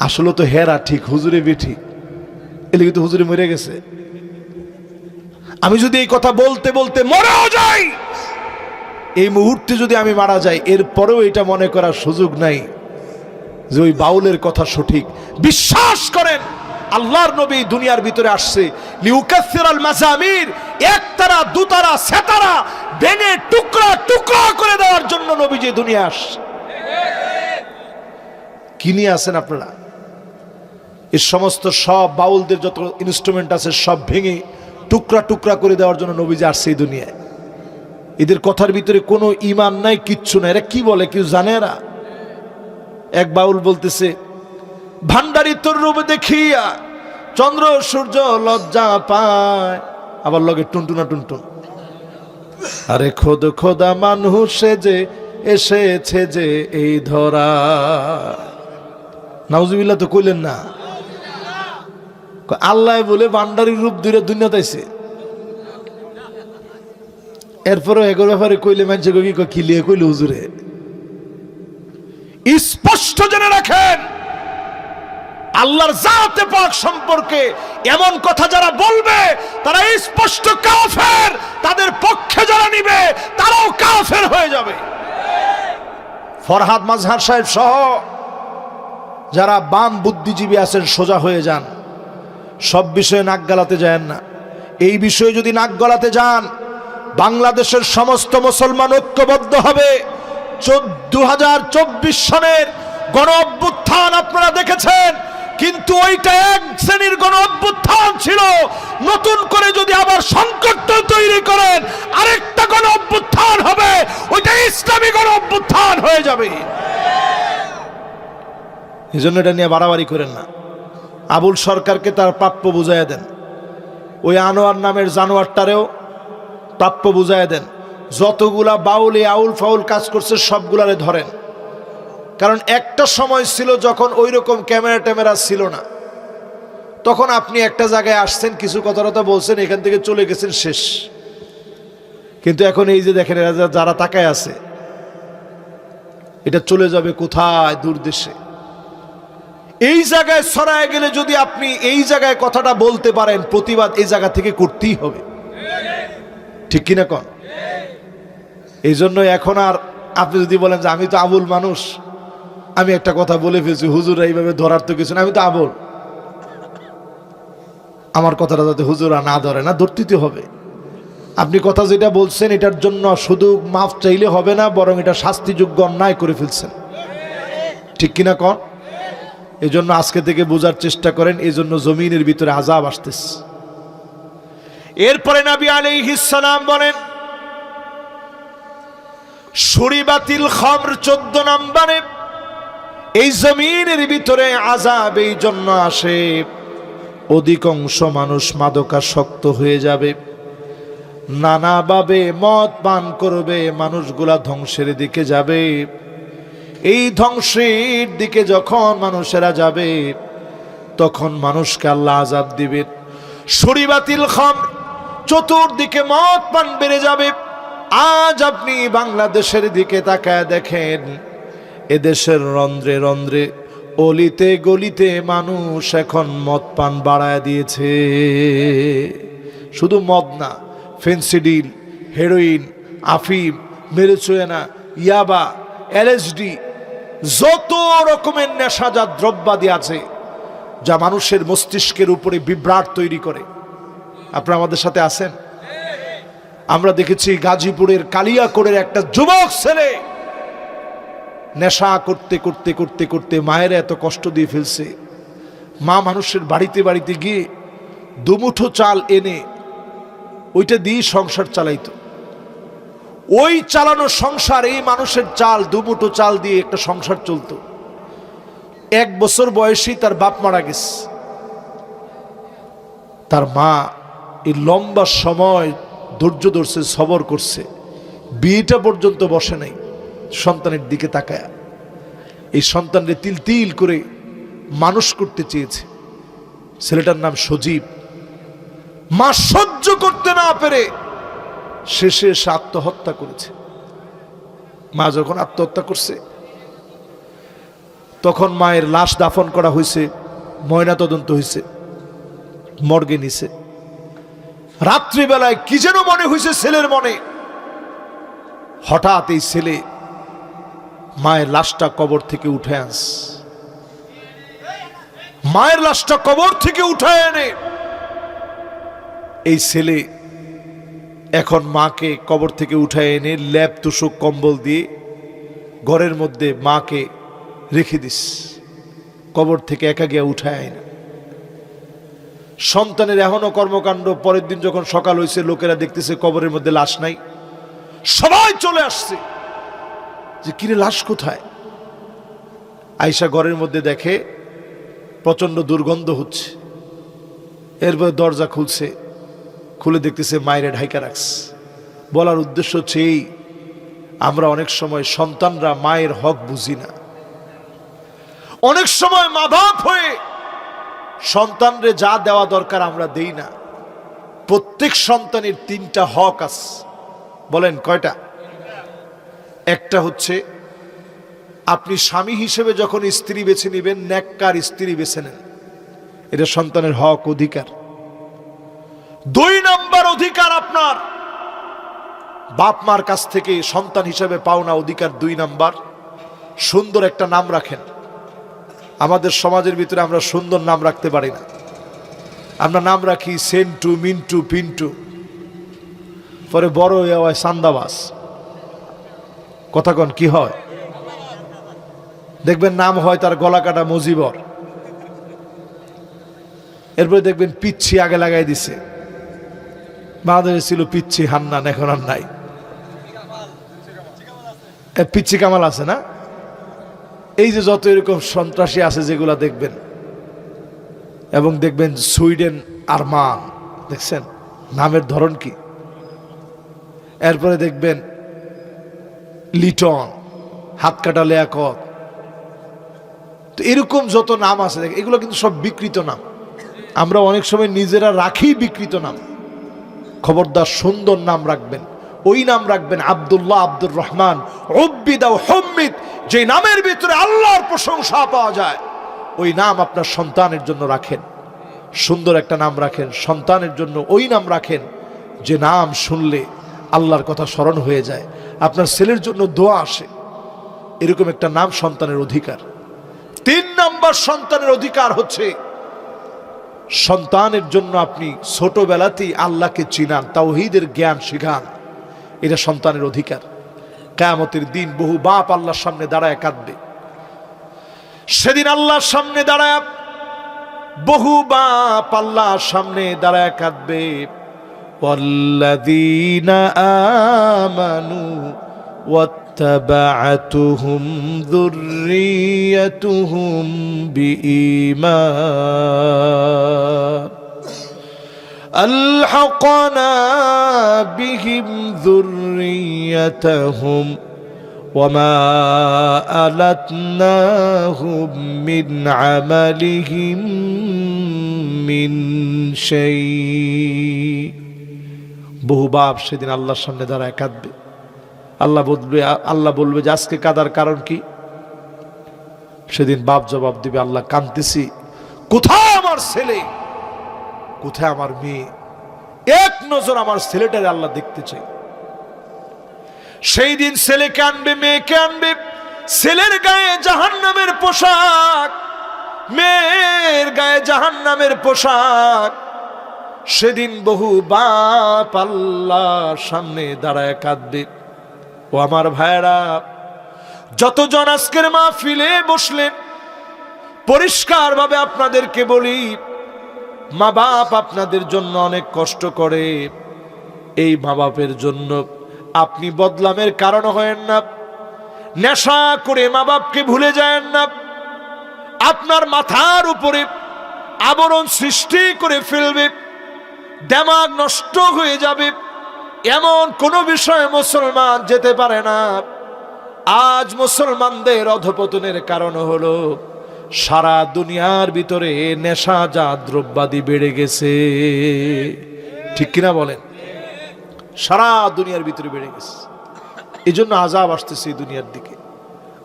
আসলে তো হেরা ঠিক, হুজুরে বেঠি, এলিগে তো হুজুরে মরে গেছে। আমি যদি এই কথা বলতে বলতে মরেও যাই, এই মুহূর্তে যদি আমি মারা যাই, এরপরেও এটা মনে করার সুযোগ নাই যে ওই বাউলের কথা সঠিক। বিশ্বাস করেন, আল্লাহর নবী দুনিয়ার ভিতরে আসছে লিউকাসসিরাল মাযামির, একতারা দুতারা সেতারা ভেঙে টুকরা টুকরা করে দেওয়ার জন্য নবীজি দুনিয়া আসছে। কি নিয়ে আছেন আপনারা? এই সমস্ত সব বাউলদের যত ইনস্ট্রুমেন্ট আছে সব ভেঙে টুকরা টুকরা করে দেওয়ার জন্য নবীজি আসছে এই দুনিয়ায়। এদের কথার ভিতরে কোনো ঈমান নাই, কিচ্ছু নাই। এরা কি বলে কেউ জানে? এরা এক বাউল বলতেছে, ভান্ডারি তোর রূপ দেখিয়া চন্দ্র সূর্য লজ্জা পায়, আবার লগে টুনটুনা টুনটুন, আরে খোদ খোদা মানুষে যে এসেছে যে এই ধরা। নাউজুবিল্লাহ তো কইলেন না? আল্লাহ বলে ভান্ডারির রূপ ধরে দুনিয়া তাইছে, এরপরও এগোর ব্যাপারে কইলে মানুষ কি লিয়ে কইলে হুজুরে। স্পষ্ট জেনে রাখেন, আল্লাহর জাতে পাক সম্পর্কে এমন কথা যারা বলবে তারা স্পষ্ট কাফের, তাদের পক্ষে যারা নিবে তারাও কাফের হয়ে যাবে। ফরহাদ মাজহার সাহেব সহ যারা বাম বুদ্ধিজীবী আছেন সোজা হয়ে যান, সব বিষয়ে নাক গলাতে যান না। এই বিষয়ে যদি নাক গলাতে যান, বাংলাদেশের সমস্ত মুসলমান ঐক্যবদ্ধ হবে। 2024 সনের গণ অভ্যুত্থান আপনারা দেখেছেন, কিন্তু ওইটা এক শ্রেণীর গণ অভ্যুত্থান ছিল। নতুন করে যদি আবার সংকট তৈরি করেন, আরেকটা গণ অভ্যুত্থান হবে, ওইটা ইসলামী গণ অভ্যুত্থান হয়ে যাবে। এই জন্য এটা নিয়ে বাড়াবাড়ি করেন না। আবুল সরকারকে তার প্রাপ্য বুঝাইয়া দেন, ওই আনোয়ার নামের জানোয়ারটারেও প্রাপ্য বুঝাইয়া দেন। যতগুলা বাউলে আউল ফাউল কাজ করছে সবগুলারে ধরেন, কারণ একটা সময় ছিল যখন ওই রকম ক্যামেরা ট্যামেরা ছিল না, তখন আপনি একটা জায়গায় আসছেন, কিছু কথা বলছেন, এখান থেকে চলে গেছেন, শেষ। কিন্তু এখন এই যে দেখেন এরা যারা তাকায় আছে, এটা চলে যাবে কোথায়? দূর দেশে। এই জায়গায় ছড়ায় গেলে যদি আপনি এই জায়গায় কথাটা বলতে পারেন, প্রতিবাদ এই জায়গা থেকে করতেই হবে, ঠিক কিনা কন? এই জন্য এখন আর আপনি যদি বলেন যে আমি তো আবুল মানুষ, আমি একটা কথা বলে ফেলছি, হুজুর এইভাবে ধরার তো কিছু না, আমি তো আবুল, আমার কথাটা যাতে হুজুরা না ধরে, না ধরতে হবে। আপনি কথা যেটা বলছেন এটার জন্য শুধু মাফ চাইলে হবে না, বরং এটা শাস্তিযোগ্য অন্যায় করে ফেলছেন, ঠিক কিনা কন? এই জন্য আজকে থেকে বোঝার চেষ্টা করেন, এই জন্য জমিনের ভিতরে আযাব আসতেছে। এরপরে নবী আলাইহিস সালাম বলেন, শুরিবাতিল খামর 14 নম্বরে, এই জমিনের ভিতরে আযাব এই জন্য আসে, অধিকাংশ মানুষ মাদকাসক্ত হয়ে যাবে, নানাভাবে মদ পান করবে, মানুষগুলা ধ্বংসের দিকে যাবে। এই ধ্বংসের দিকে যখন মানুষেরা যাবে, তখন মানুষকে আল্লাহ আযাব দিবেন। শুরিবাতিল খামর, চতুর্দিকে মদ পান বেড়ে যাবে। আজ আপনি বাংলাদেশের দিকে তাকায় দেখেন, এদেশের রন্ধ্রে রন্ধ্রে, অলিতে গলিতে মানুষ এখন মদ পান বাড়ায় দিয়েছে। শুধু মদ না, ফেন্সিডিল, হেরোইন, আফিম, মেরিজুয়ানা, ইয়াবা, এলএসডি, যত রকমের নেশাজাত দ্রব্যাদি আছে যা মানুষের মস্তিষ্কের উপরে বিভ্রাট তৈরি করে। আপনারা আমাদের সাথে আছেন? আমরা দেখেছি গাজীপুরের কালিয়াকোড়ের একটা যুবক ছেলে নেশা করতে করতে করতে করতে মায়ের এত কষ্ট দিয়ে ফেলছে, মা মানুষের বাড়িতে বাড়িতে গিয়ে দুমুঠো চাল এনে ওইটা দিয়ে সংসার চালাইতো। ওই চালানো সংসার, এই মানুষের চাল, দুমুঠো চাল দিয়ে একটা সংসার চলতো। 1 বছর বয়সেই তার বাপ মারা গেছে। তার মা এই লম্বা সময় ধৈর্য ধরছে, সবর করছে, বিয়েটা পর্যন্ত বসে নাই সন্তানের দিকে তাকায়। এই সন্তানকে তিল তিল করে মানুষ করতে চেয়েছে। ছেলেটার নাম সজীব। মা সহ্য করতে না পেরে শেষে সে আত্মহত্যা করেছে। মা যখন আত্মহত্যা করছে, তখন মায়ের লাশ দাফন করা হয়েছে, ময়নাতদন্ত হয়েছে, মর্গে নিছে। রাত্রিবেলায় কি যেন মনে হয়েছে ছেলের মনে, হঠাৎ এই ছেলে মায়ের লাশটা কবর থেকে উঠে আনস। মায়ের লাশটা কবর থেকে উঠে এনে এই ছেলে এখন মাকে কবর থেকে উঠায় এনে ল্যাপ তুষক কম্বল দিয়ে ঘরের মধ্যে মাকে রেখে দিস, কবর থেকে একা গিয়া উঠায় আয় না। সন্তানের এখনো কর্মকাণ্ড। পরের দিন যখন সকাল হয়েছে, লোকেরা দেখতেছে কবরের মধ্যে লাশ নাই, সবাই চলে আসছে যে কিরে লাশ কোথায়। আয়শা ঘরের মধ্যে দেখে প্রচন্ড দুর্গন্ধ হচ্ছে। এরপর দরজা খুলছে, খুলে দেখতেছে মায়ের ঢাইকা রাখছে। বলার উদ্দেশ্য হচ্ছে এই, আমরা অনেক সময় সন্তানরা মায়ের হক বুঝি না। অনেক সময় মা বাপ হয়ে সন্তানরে যা দেওয়া দরকার আমরা দেই না। প্রত্যেক সন্তানের 3টা হক আছে। বলেন কয়টা? একটা হচ্ছে আপনি স্বামী হিসেবে যখন স্ত্রী বেছে নেবেন, নেককার স্ত্রী বেছে নেন, এটা সন্তানের হক, অধিকার। 2 নম্বর অধিকার আপনার বাপ মার কাছ থেকে সন্তান হিসেবে পাওনা অধিকার 2 নম্বর, সুন্দর একটা নাম রাখেন। আমাদের সমাজের ভিতরে আমরা সুন্দর নাম রাখতে পারি না। আমরা নাম রাখি সেন্টু, মিন্টু, পিন্টু, পরে বড় হয়ে হয় সান্দাবাস। কথা কন কি হয়? দেখবেন নাম হয় তার গলা কাটা মজিবর, এরপরে দেখবেন পিচ্ছি আগে লাগাই দিছে। বাংলাদেশে ছিল পিচ্ছি হান্নান, এখন আর নাই। পিচ্ছি কামাল আছে না? এই যে যত এরকম সন্ত্রাসী আছে যেগুলা দেখবেন, এবং দেখবেন সুইডেন আরমান, দেখছেন নামের ধরন কি? এরপরে দেখবেন লিটন, হাত কাটা লিয়াকত, তো এরকম যত নাম আছে এগুলো কিন্তু সব বিকৃত নাম। আমরা অনেক সময় নিজেরা রাখি বিকৃত নাম। খবরদার, সুন্দর নাম রাখবেন। ওই নাম রাখবেন আব্দুল্লাহ, আব্দুর রহমান, উব্বিদা ও হুম্মিদ, যে নামের ভিতরে আল্লাহর প্রশংসা পাওয়া যায়, ওই নাম আপনার সন্তানের জন্য রাখেন। সুন্দর একটা নাম রাখেন সন্তানের জন্য, ওই নাম রাখেন যে নাম শুনলে আল্লাহর কথা স্মরণ হয়ে যায়, আপনার ছেলের জন্য দোয়া আসে। এরকম একটা নাম সন্তানের অধিকার। 3 নম্বর সন্তানের অধিকার হচ্ছে সন্তানের জন্য আপনি ছোটবেলাতেই আল্লাহকে চিনান, তাওহীদের জ্ঞান শিখান। এটা সন্তানের অধিকার। কিয়ামতের দিন বহু বাপ আল্লাহর সামনে দাঁড়ায় কাঁদবে। সেদিন আল্লাহর সামনে দাঁড়ায় বহু বাপ আল্লাহর সামনে দাঁড়ায় কাঁদবে। ওয়াল্লাযীনা আমানু واتبعتهم ذريتهم بإيمان ألحقنا بهم ذريتهم وما ألتناهم من عملهم من شيء। বহু বাপ সেদিন আল্লাহর সামনে দাঁড়ায় কাঁদবে। আল্লাহ বলবে যে আজকে কাঁদার কারণ কি? সেদিন বাপ জবাব দিবে, আল্লাহ কাঁদতেছি, কোথায় আমার ছেলে, কোথায় আমার মেয়ে? এক নজর আমার ছেলেটারে আল্লাহ দেখতে চাই। সেই দিন ছেলেকে আনবে, মেয়েকে আনবে। ছেলের গায়ে জাহান্নামের পোশাক, মেয়ের গায়ে জাহান্নামের পোশাক। সেদিন বহু বাপ আল্লাহর সামনে দাঁড়ায় কাঁদবে। ও আমার ভাইরা, যতজন আজকের মাহফিলে বসলেন, পরিষ্কার ভাবে আপনাদেরকে বলি, মা বাপ আপনাদের জন্য অনেক কষ্ট করে। এই মা বাপের জন্য আপনি বদলামের কারণ হয়েন না। নেশা করে মা বাপকে ভুলে যায় না। আপনার মাথার উপরে আবরণ সৃষ্টি করে ফেলবে, দিমাগ নষ্ট হয়ে যাবে। এমন কোন বিষয়ে মুসলমান যেতে পারে না। আজ মুসলমানদের অধপতনের কারণ হলো সারা দুনিয়ার ভিতরে নেশাজাত দ্রব্যাদি বেড়ে গেছে। ঠিক কিনা বলেন? সারা দুনিয়ার ভিতরে বেড়ে গেছে। এই জন্য আযাব আসতেছে এই দুনিয়ার দিকে।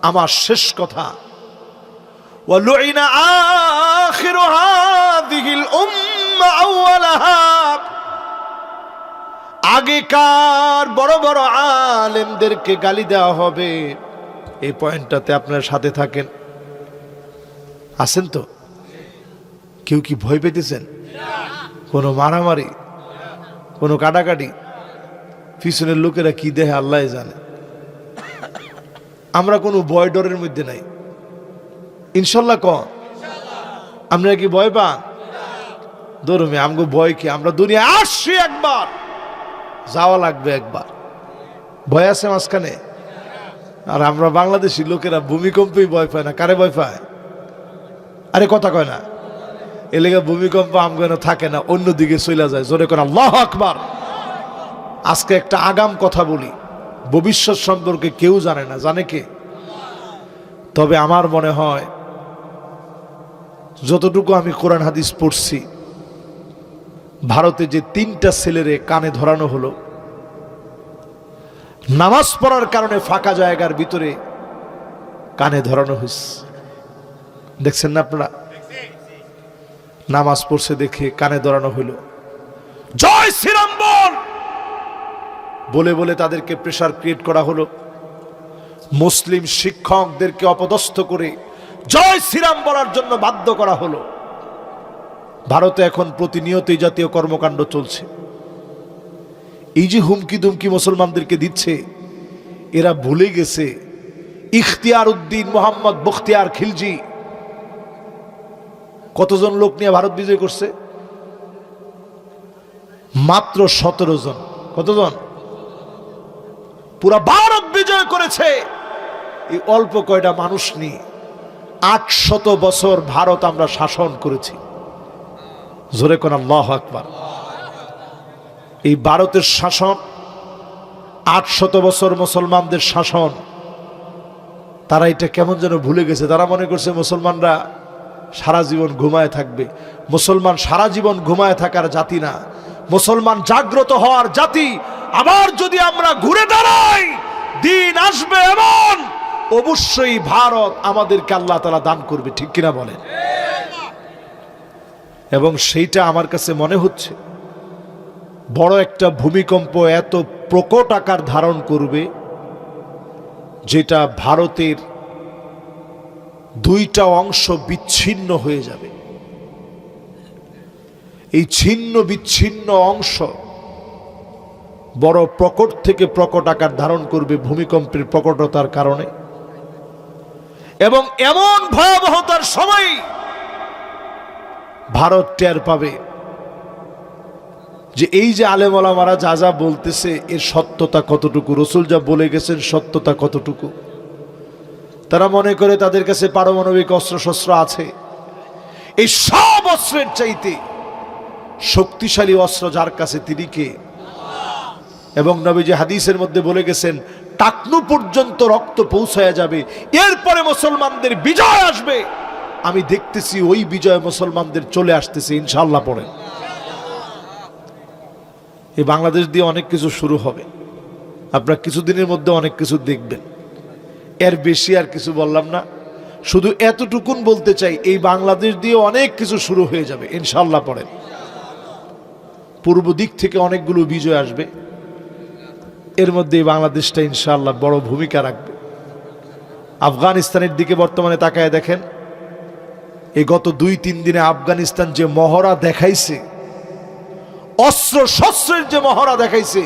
আমার শেষ কথা, ওয়ালুইনা আখিরু হাযিহিল উম্মাহ আউওয়ালাহা। আগেকার বড় বড় আলেমদেরকে গালি দেওয়া হবে। এই পয়েন্টটাতে আপনার সাথে থাকেন, আছেন তো? কেউ কি ভয় পেতেছেন? কোনো মারামারি, কোনো কাটাকাটি? পিছনের লোকেরা কি দেহে আল্লাহ জানে। আমরা কোনো ভয় ডরের মধ্যে নাই, ইনশাল্লাহ। আপনারা কি ভয় পান? ধরুন আমগো ভয় কি? আমরা দুনিয়া আসছি একবার, যাওয়া লাগবে একবার। ভয় আছে মাঝখানে? আর আমরা বাংলাদেশি লোকেরা ভূমিকম্পেই ভয় পায় না। কারে ভয় পায়? আরে কথা কয় না। এলাকা ভূমিকম্প আমগো থাকে না, অন্যদিকে চলে যায়। জোরে করে আল্লাহু আকবার। আজকে একটা আগাম কথা বলি, ভবিষ্যৎ সম্পর্কে কেউ জানে না। জানে কে? তবে আমার মনে হয় যতটুকু আমি কোরআন হাদিস পড়ছি, ভারতে যে 3টা ছেলেরে কানে ধরানো হলো, নামাজ পড়ার কারণে ফাঁকা জায়গার ভিতরে কানে ধরানো হয়েছে। দেখছেন না আপনারা? নামাজ পড়ছে দেখে কানে ধরানো হইল, জয় শ্রীরাম বল বলে বলে তাদেরকে প্রেসার ক্রিয়েট করা হলো। মুসলিম শিক্ষকদেরকে অপদস্থ করে জয় শ্রীরাম বলার জন্য বাধ্য করা হলো। ভারতে এখন প্রতিনিয়তই জাতীয় কর্মকাণ্ড চলছে। এই যে হুমকি দুমকি মুসলমানদেরকে দিচ্ছে, এরা ভুলে গেছে ইখতিয়ার উদ্দিন মোহাম্মদ বখতিয়ার খিলজি কতজন লোক নিয়ে ভারত বিজয় করছে? মাত্র 17 জন। কতজন? পুরা ভারত বিজয় করেছে এই অল্প কয়টা মানুষ নিয়ে। 800 বছর ভারত আমরা শাসন করেছি। জোরে কোন আল্লাহু আকবার। এই ভারতের শাসন, 800 বছর মুসলমানদের শাসন, তারা এটা কেমন যেন ভুলে গেছে। তারা মনে করছে মুসলমানরা সারা জীবন ঘুমায় থাকবে। মুসলমান সারা জীবন ঘুমায় থাকার জাতি না, মুসলমান জাগ্রত হওয়ার জাতি। আবার যদি আমরা ঘুরে দাঁড়াই, দিন আসবে এমন অবশ্যই ভারত আমাদেরকে আল্লাহ তাআলা দান করবে। ঠিক কিনা বলেন? এবং সেইটা আমার কাছে মনে হচ্ছে বড় একটা ভূমিকম্প এত প্রকট আকার ধারণ করবে, যেটা ভারতের দুইটা অংশ বিচ্ছিন্ন হয়ে যাবে। এই ছিন্ন বিচ্ছিন্ন অংশ বড় প্রকট থেকে প্রকট আকার ধারণ করবে ভূমিকম্পের প্রকটতার কারণে। এবং এমন ভয়াবহতার সময় ভারত টের পাবে যে এই যে আলেম ওলামারা যা যা বলতেছে এর সত্যতা কতটুকু, রসুল যা বলে গেছেন সত্যতা কতটুকু। তারা মনে করে তাদের কাছে পারমাণবিক অস্ত্রশস্ত্র আছে। এই সব অস্ত্রের চাইতে শক্তিশালী অস্ত্র যার কাছে তিনি কে? এবং নবীজি হাদিসের মধ্যে বলে গেছেন টাকনু পর্যন্ত রক্ত পৌঁছায়া যাবে, এরপরে মুসলমানদের বিজয় আসবে। আমি দেখতেছি ওই বিজয় মুসলমানদের চলে আসতেছে ইনশাআল্লাহ। পড়েন, এই বাংলাদেশ দিয়ে অনেক কিছু শুরু হবে। আপনারা কিছুদিনের মধ্যে অনেক কিছু দেখবেন। এর বেশি আর কিছু বললাম না, শুধু এতটুকুন বলতে চাই, এই বাংলাদেশ দিয়ে অনেক কিছু শুরু হয়ে যাবে ইনশাআল্লাহ। পড়েন, পূর্ব দিক থেকে অনেকগুলো বিজয় আসবে, এর মধ্যে এই বাংলাদেশটা ইনশাআল্লাহ বড় ভূমিকা রাখবে। আফগানিস্তানের দিকে বর্তমানে তাকায় দেখেন, এই গত 2-3 দিনে আফগানিস্তান যে মহড়া দেখাইছে, অস্ত্র শস্ত্রের যে মহড়া দেখাইছে,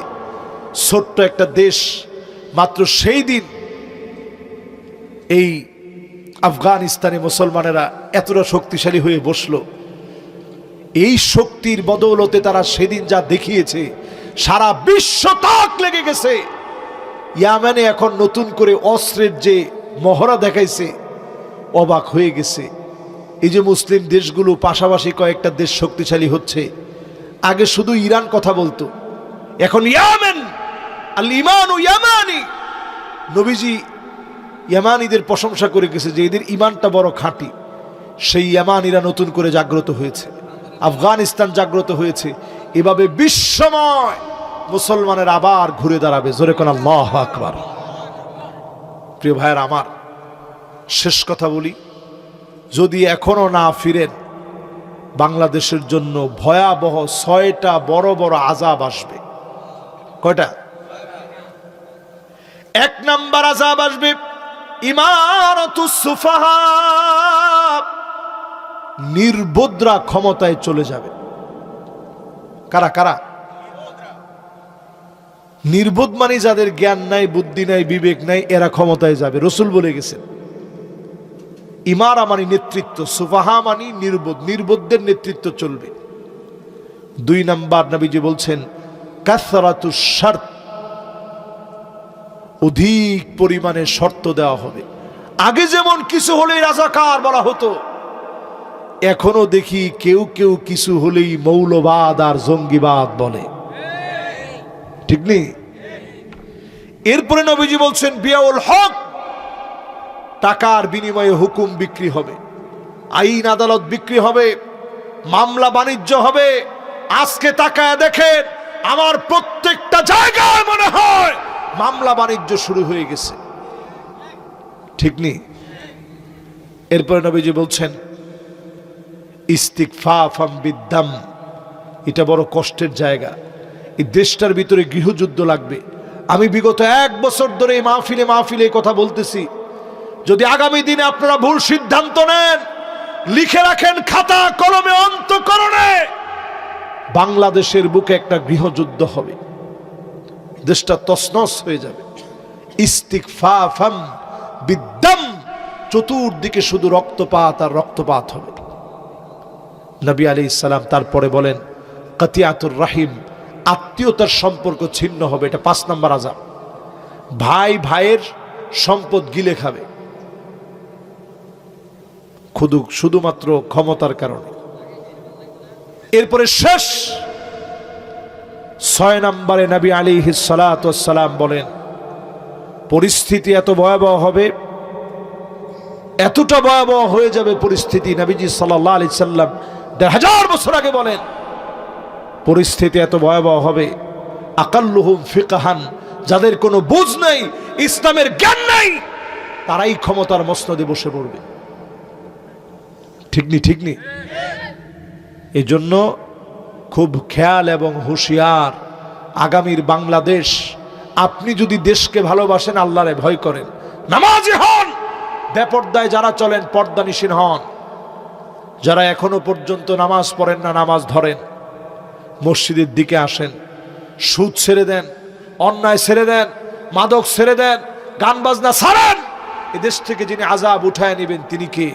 ছোট্ট একটা দেশ মাত্র সেই দিন এই আফগানিস্তানে মুসলমানেরা এতটা শক্তিশালী হয়ে বসলো। এই শক্তির বদৌলতে তারা সেদিন যা দেখিয়েছে, সারা বিশ্ব তাক লেগে গেছে। ইয়ামেনে এখন নতুন করে অস্ত্রের যে মহড়া দেখাইছে, অবাক হয়ে গেছে। এই যে মুসলিম দেশগুলো পাশাপাশি কয়েকটা দেশ শক্তিশালী হচ্ছে। আগে শুধু ইরান কথা বলতো, এখন ইয়ামেন, আল ইমানু ইয়ামানি। নবীজি ইয়ামানিদের প্রশংসা করে গেছে যে এদের ইমানটা বড় খাঁটি। সেই ইয়ামানিরা নতুন করে জাগ্রত হয়েছে, আফগানিস্তান জাগ্রত হয়েছে। এভাবে বিশ্বময় মুসলমানের আবার ঘুরে দাঁড়াবে। জোরে কোন আল্লাহু আকবার। প্রিয় ভাইয়ের আমার, শেষ কথা বলি, যদি এখনো না ফিরেন, বাংলাদেশের জন্য ভয়াবহ 6টা বড় বড় আযাব আসবে। কয়টা? 1 নাম্বার আযাব আসবে ইমারাতুস সুফাহা, নির্বোধরা ক্ষমতায় চলে যাবে। কারা কারা? নির্বোধ মানে যাদের জ্ঞান নাই, বুদ্ধি নাই, বিবেক নাই, এরা ক্ষমতায় যাবে। রসুল বলে গেছেন ইমারা মানে নেতৃত্ব, সুফাহা মানে নির্বোধ, নির্বোধদের নেতৃত্ব চলবে। 2 নাম্বার নবীজি বলছেন কাসরাতুশ শর্ত, অধিক পরিমাণে শর্ত দেওয়া হবে। আগে যেমন কিছু হলেই রাজাকার বলা হতো, এখনো দেখি কেউ কেউ কিছু হলেই মৌলবাদ আর জঙ্গিবাদ বলে। ঠিক নেই? এরপরে নবীজি বলছেন বিয়াউল হক, টাকার বিনিময়ে হুকুম বিক্রি হবে, আইন আদালত বিক্রি হবে, মামলা বাণিজ্য হবে। আজকে তাকায় দেখেন, আমার প্রত্যেকটা জায়গায় মনে হয় মামলা বাণিজ্য শুরু হয়ে গেছে। ঠিক নেই? এরপরে নবীজি বলছেন ইস্তিগফাফাম বিদ্দাম, এটা বড় কষ্টের জায়গা। এই দেশটার ভিতরে গৃহযুদ্ধ লাগবে। আমি বিগত 1 বছর ধরে এই মাহফিলে কথা বলতেছি, যদি আগামী দিনে আপনারা ভুল সিদ্ধান্ত নেন, লিখে রাখেন খাতা কলমে অন্তঃকরণে, বাংলাদেশের বুকে একটা গৃহযুদ্ধ হবে, দেশটা তছনছ হয়ে যাবে। ইস্তিগফাফাম বিদ্দাম, চতুর্দিকে শুধু রক্তপাত আর রক্তপাত হবে। নবী আলাইহিস সালাম তারপরে বলেন কাতিয়াতুর রাহিম, আত্মীয়তার সম্পর্ক ছিন্ন হবে, এটা 5 নম্বর আযাব। ভাই ভাইয়ের সম্পদ গিলে খাবে শুধুমাত্র ক্ষমতার কারণে। এরপরে শেষ 6 নম্বরে নবী আলাইহিস সালাতু ওয়াস সালাম বলেন পরিস্থিতি এত ভয়াবহ হবে, এতটা ভয়াবহ হয়ে যাবে পরিস্থিতি, নবীজি সাল্লাল্লাহু আলাইহি সাল্লাম 1000 বছর আগে বলেন পরিস্থিতি এত ভয়াবহ হবে, আকাল্লুহুম ফিকহান, যাদের কোনো বুঝ নাই, ইসলামের জ্ঞান নাই, তারাই ক্ষমতার মসনদে বসে পড়বে। ঠিক নি? এই জন্য খুব খেয়াল এবং হুঁশিয়ার। আগামীর বাংলাদেশ, আপনি যদি দেশকে ভালোবাসেন, আল্লাহরে ভয় করেন, নামাজি হন, বেপরদায় যারা চলেন পর্দানিশীন হন, যারা এখনো পর্যন্ত নামাজ পড়েন না নামাজ ধরেন, মসজিদের দিকে আসেন, সুদ ছেড়ে দেন, অন্যায় ছেড়ে দেন, মাদক ছেড়ে দেন, গান বাজনা ছাড়েন। এদেশ থেকে যিনি আযাব উঠায় নেবেন তিনি কে?